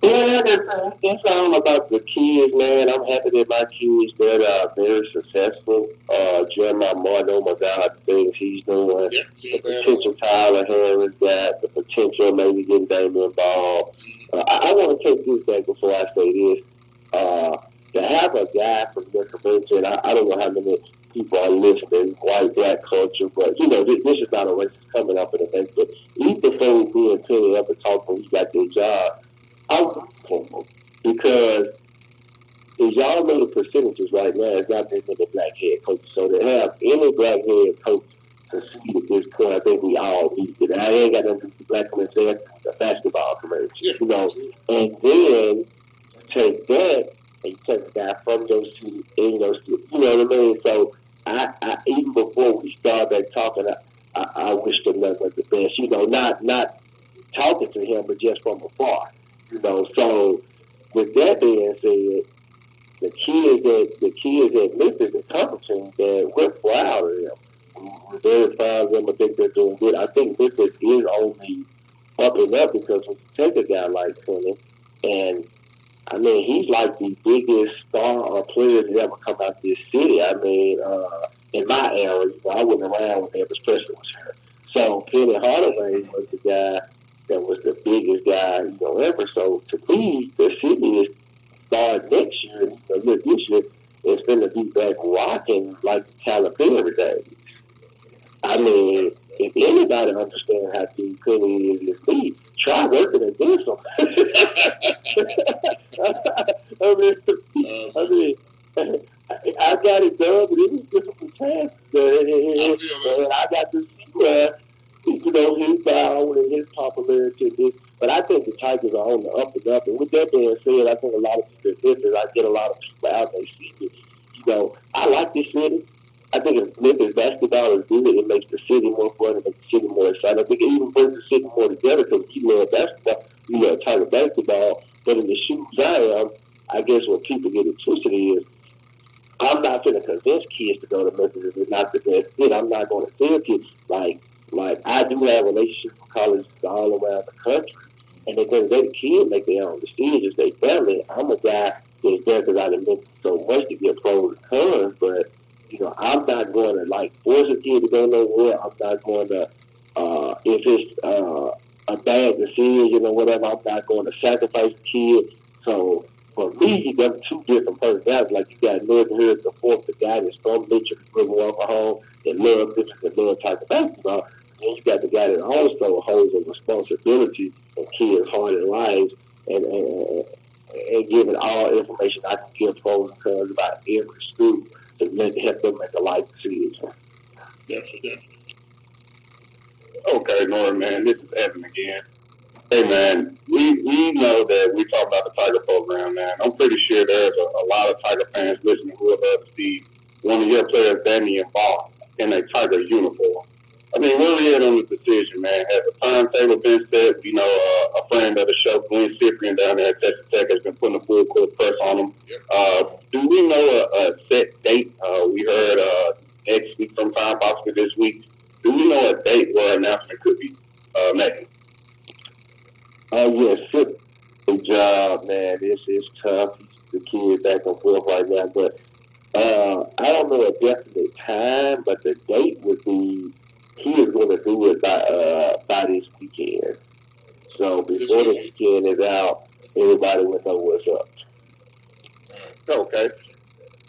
Yeah, that's all about the kids, man. I'm happy that my kids that are very successful. Jeremiah Martin, oh my God, the things he's doing. Yeah, the potential Tyler Harris got, the potential maybe getting Damian Ball. I want to take this back before I say this. To have a guy from the convention, I don't know how many people are listening, white, black culture, but, you know, this is not a race coming up in the next, but even before me and Penny ever talked when he got their job, I was for them because as y'all know the percentages right now, it's not that many black head coaches. So to have any black head coach succeed at this point, I think we all need it. I ain't got nothing to do with black women saying the basketball career, you know. And then take that and you take a guy from your city in your city, you know what I mean? So I even before we start that talking, I wish them nothing but the best. You know, not talking to him, but just from afar. You know, so with that being said, the kids at Memphis, the competition, that we're proud of them. We're very proud of them. I think they're doing good. I think Memphis is only up and up because when you take a guy like Penny, and I mean, he's like the biggest star or player to ever come out this city. I mean, in my era, you know, I wasn't around when Elvis Presley was here. So Penny Hardaway was the guy that was the biggest guy, you know, ever. So to me, the city is starting next year, you know, look, this year, it's going to be back rocking like the Calipari days. I mean, if anybody understands how deep Penny is me, try working against him. I mean, I got it done, but it was difficult task. And I got to see where, you know, his bow and his popularity. But I think the Tigers are on the up and up. And with that being said, I think a lot of people in Memphis, I get a lot of people out there see it. You know, I like this city. I think if Memphis basketball is good, it makes the city more fun, it makes the city more exciting. I think it even brings the city more together because we love basketball, we love Tiger basketball. But in the shoes I am, I guess what people get it twisted is, I'm not going to convince kids to go to Memphis if it's not the best fit. I'm not going to tell kids, like I do have relationships with colleges all around the country. And at the end of the day, the kids make their own decisions, they family. I'm a guy that's there because I done been so much to get pros and cons, but you know, I'm not going to like force a kid to go nowhere. I'm not going to, if it's a bad decision or whatever, I'm not going to sacrifice the kid. So for me, you got two different personalities. Like you got Northern Hood, the fourth, the guy that's from Mitchell, from Oklahoma, that love Mitchell, that love type of basketball. And you got the guy that also holds a responsibility of kids' heart and lives and giving all information I can give pros and cons about every school to help them make a life decision. Definitely. Okay, Norm, man, this is Evan again. Hey, man, we know that we talk about the Tiger program, man. I'm pretty sure there's a lot of Tiger fans listening who would love to see one of your players, Damian Ball, in a Tiger uniform. I mean, where we at on the decision, man? Has the timetable been set? You know, a friend of the show, Glenn Cyprian down there at Texas Tech, has been putting a full court press on him. Do we know a set date? We heard next week sometime, possibly this week. Do we know a date where an announcement could be made? Yes, good job, man. It's tough. The kid back and forth right now, but I don't know a definite time, but the date would be he is going to do it by this weekend. So before the weekend is out, everybody will know what's up. Okay.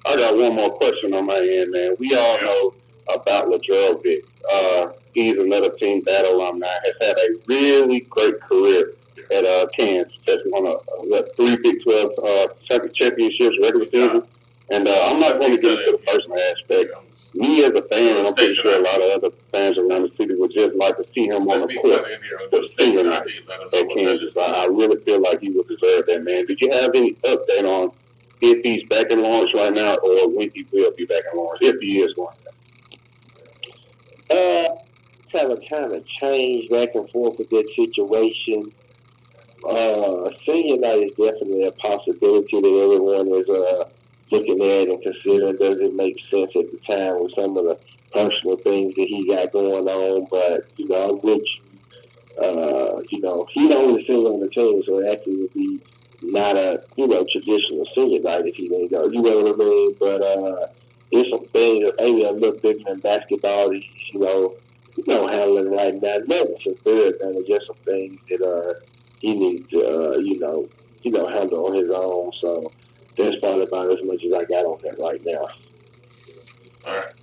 I got one more question on my end, man. We all know about Lagerald Vick. He's another Team Bad alumni. Has had a really great career at Kansas. Just won 3 Big 12 championships, regular season. And I'm not going to get into the personal aspect. Me as a fan, and I'm pretty sure a lot of other fans around the city would just like to see him on the court for the senior night at Kansas. I really feel like he would deserve that, man. Did you have any update on if he's back in Lawrence right now or when he will be back in Lawrence, if he is going? Kind of change back and forth with that situation. Senior night is definitely a possibility that everyone is looking at and considering. Does it make sense at the time with some of the personal things that he got going on? But I'm with you. He'd only sing on the team, so it actually would be not a traditional senior night if he didn't go. You know what I mean? But there's some things that maybe a little bigger than basketball. Handling right now. Nothing severe, and it's just some things that he needs to handle on his own. So that's probably about as much as I got on that right now. All right.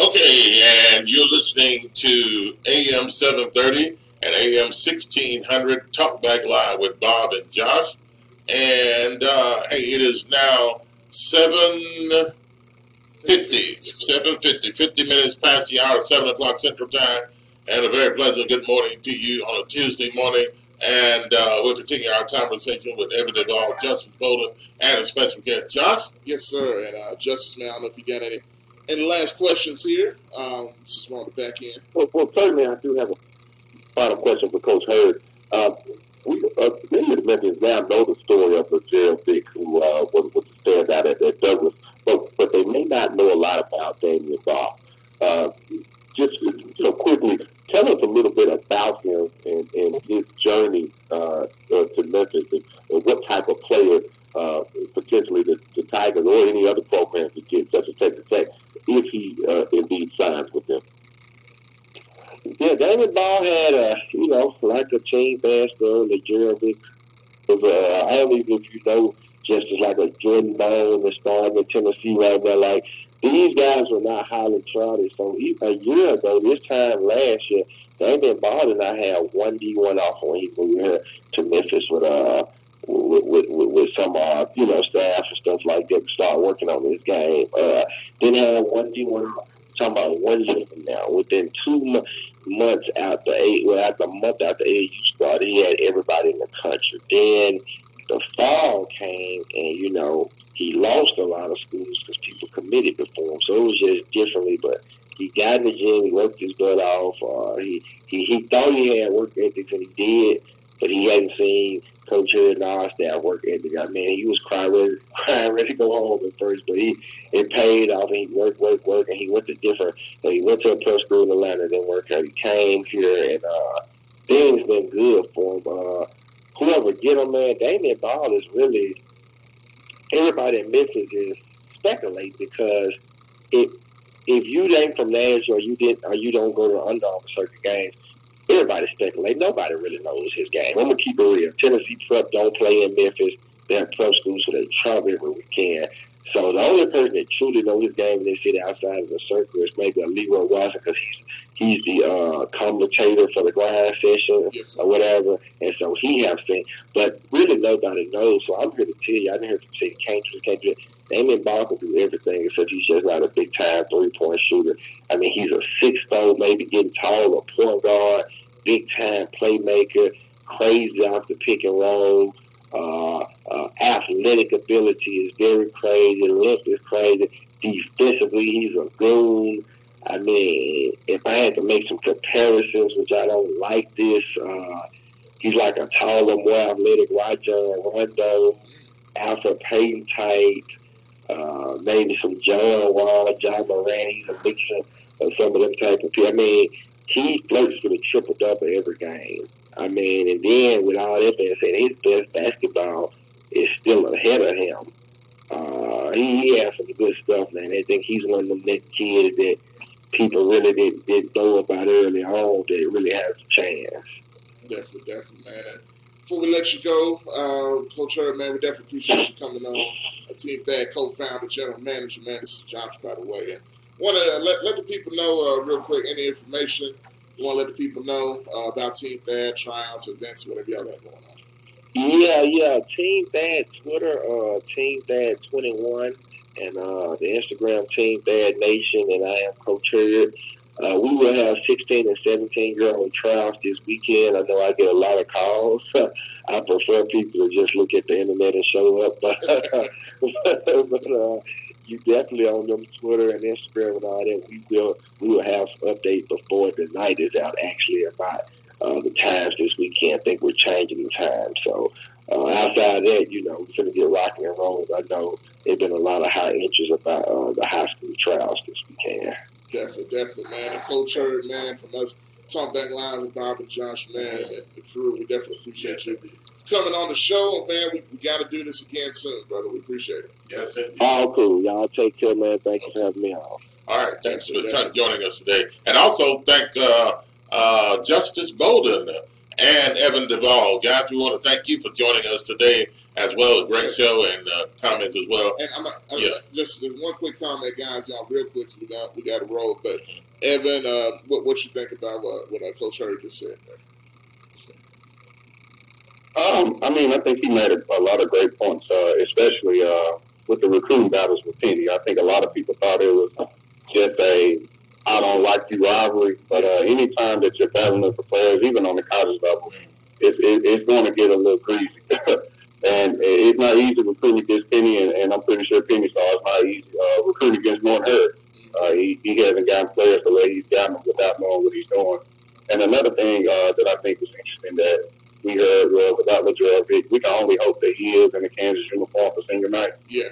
Okay, and you're listening to AM 730 and AM 1600 Talkback Live with Bob and Josh. And hey, it is now 7:50, 50 minutes past the hour, 7 o'clock Central Time. And a very pleasant good morning to you on a Tuesday morning. And we'll continue our conversation with Everyday Ball, Justice Bowden, and a special guest, Josh. Yes, sir. And Justice, man, I don't know if you got any last questions here. Just on the back end. Well, certainly I do have a final question for Coach Hurd. Many of the members now know the story of Gerald Vick, who was the standout at Douglas, but they may not know a lot about Damian Ball. Just quickly, tell us a little bit about him and his journey to Memphis, and what type of player potentially the Tigers or any other program could get, such as Texas Tech, if he indeed signs with them. Yeah, Damian Ball had like a chain faster than Gerald Vick. I don't even if you know, just as like a Jordan Bone that's starting in Tennessee right now. Like, these guys were not highly trotted. So a year ago, this time last year, Damian Ball and I had 1D1 off when we went to Memphis with some staff and stuff like that to start working on this game. Then had 1D1 off. Talking about 1 year from now, within 2 months after a month after AAU started, he had everybody in the country. Then the fall came, and he lost a lot of schools because people committed before him. So it was just differently, but he got in the gym, he worked his butt off. He thought he had work ethics, and he did, but he hadn't seen Coach Hood and our staff work ethic. I mean, he was crying ready to go home at first, but it paid off. And he worked, and he went to he went to a prep school in Atlanta, then worked out. He came here, and things been good for him. Whoever get him, man, Damian Ball is really, everybody in Memphis is speculating, because if you ain't from Nashville, or you don't go to Under Armour circuit games, everybody speculating. Nobody really knows his game. I'm going to keep it real. Tennessee prep don't play in Memphis. They're prep schools, so they travel every weekend. So the only person that truly knows his game in this city outside of the circle is maybe a Leroy Watson, because he's the commentator for the grind session or whatever. And so he has seen. But really nobody knows. So I'm here to tell you, I didn't hear from say can't do it. Damian Ball can do everything, except he's just not a big-time three-point shooter. I mean, he's a 6'4", maybe getting taller, point guard, big-time playmaker, crazy off the pick and roll. Athletic ability is very crazy. Length is crazy. Defensively, he's a goon. I mean, if I had to make some comparisons, which I don't like this, he's like a taller, more athletic Rajon Rondo, Alfred Payton type. Maybe some John Wall, John Moran. He's a mixture of some of them type of people. I mean, he flirts with a triple-double every game. I mean, and then with all that being said, his best basketball is still ahead of him. He has some good stuff, man. I think he's one of them next kids that people really didn't know about early on that really has a chance. Definitely, man. And before we let you go, Coach Hurd, man, we definitely appreciate you coming on. Team Thad, co-founder, general manager, man. This is Josh, by the way. And want to let the people know real quick any information you want to let the people know about Team Thad, tryouts, events, whatever y'all got going on. Yeah. Team Thad Twitter, Team Thad 21, and the Instagram Team Thad Nation, and I am Coach Hurd. We will have 16 and 17-year-old tryouts this weekend. I know I get a lot of calls. I prefer people to just look at the internet and show up. But you definitely on them Twitter and Instagram and all that. We will have some updates before the night is out actually about the times this weekend. I think we're changing the time. So outside of that, we're going to get rocking and rolling. I know there's been a lot of high interest about the high school trials this weekend. Definitely, man. And Coach Hurd, man, from us, Talkback Live with Bob and Josh, man, and the crew. We definitely appreciate you coming on the show, man. We got to do this again soon, brother. We appreciate it. Yes, indeed. All cool. Y'all take care, man. Thank you for having me on. All right, thanks for joining us today. And also thank Justice Bolden and Evan Duvall. Guys, we want to thank you for joining us today as well. A great show and comments as well. And just one quick comment, guys, y'all, real quick. We got to roll. But Evan, what you think about what Coach Hurd just said there? I think he made a lot of great points, especially with the recruiting battles with Penny. I think a lot of people thought it was just a I don't like you rivalry, but any time that you're battling for players, even on the college level, it's going to get a little greasy. And it's not easy recruiting against Penny, and I'm pretty sure Penny saw it's not easy recruiting against Norton Hurd. He hasn't gotten players the way he's gotten them without knowing what he's doing. And another thing that I think was interesting that we heard without Latrell Vick, we can only hope that he is in the Kansas uniform for senior night. Yeah.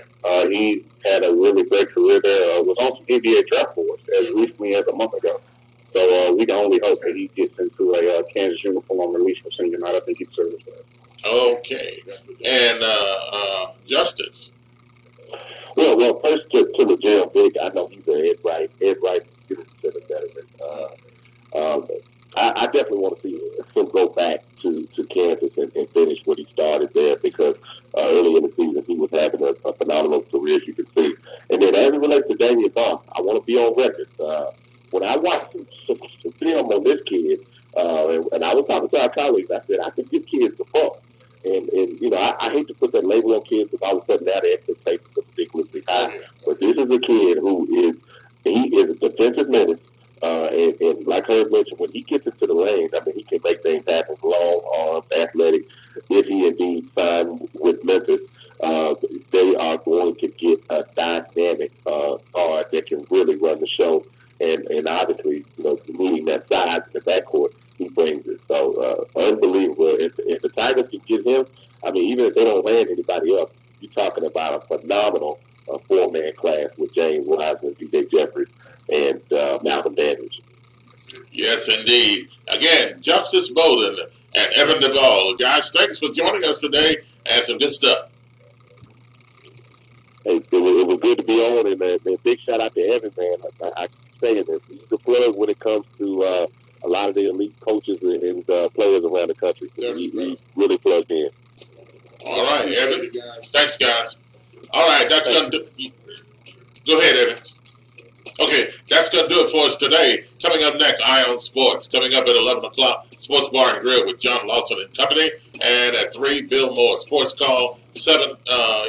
He had a really great career there. Was on some NBA draft boards as recently as a month ago. So we can only hope that he gets into a Kansas uniform, at least for senior night. I think he deserves that. Okay. And Justice. Well, first to Latrell Vick, I know he's an Ed Wright student veteran. I definitely want to see him go back to Kansas and finish what he started there because early in the season he was having a phenomenal career, as you can see. And then as it relates to Damian Thomas, I want to be on record. When I watched some film on this kid, and I was talking to our colleagues, I said, I think this kid's the fuck. And I hate to put that label on kids because all of a sudden now the expectations are particularly high. But this is a kid who is a defensive menace. And like Herb mentioned, when he gets into the lanes, he can make things happen. Long arms, athletic. If he indeed signed with Memphis, they are going to get a dynamic guard that can really run the show. And obviously, meaning that size in the backcourt, he brings it. So unbelievable. If the Tigers can get him, even if they don't land anybody else, you're talking about a phenomenal four-man class with James Wiseman, DJ Jeffries, and Malcolm Dandridge. Yes, indeed. Again, Justice Bolden and Evan Duvall. Guys, thanks for joining us today and some good stuff. Hey, it was good to be on, and big shout out to Evan, man. I keep saying this. He's the plug when it comes to a lot of the elite coaches and players around the country. He really plugged in. All right, Evan. Thanks, guys. All right, that's going to do. Go ahead, Evan. Okay, that's going to do it for us today. Coming up next, Ion Sports. Coming up at 11 o'clock, Sports Bar and Grill with John Lawson and Company. And at 3, Bill Moore Sports Call. 7,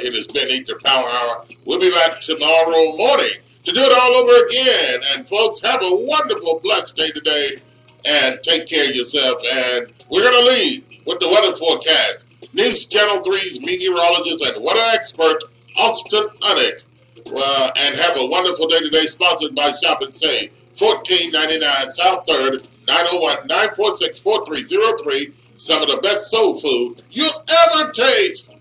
it has been Ether Power Hour. We'll be back tomorrow morning to do it all over again. And folks, have a wonderful, blessed day today. And take care of yourself. And we're going to leave with the weather forecast. News Channel 3's meteorologist and weather expert, Austin Unick. And have a wonderful day today, sponsored by Shop and Save. 1499 South 3rd, 901-946-4303. Some of the best soul food you'll ever taste.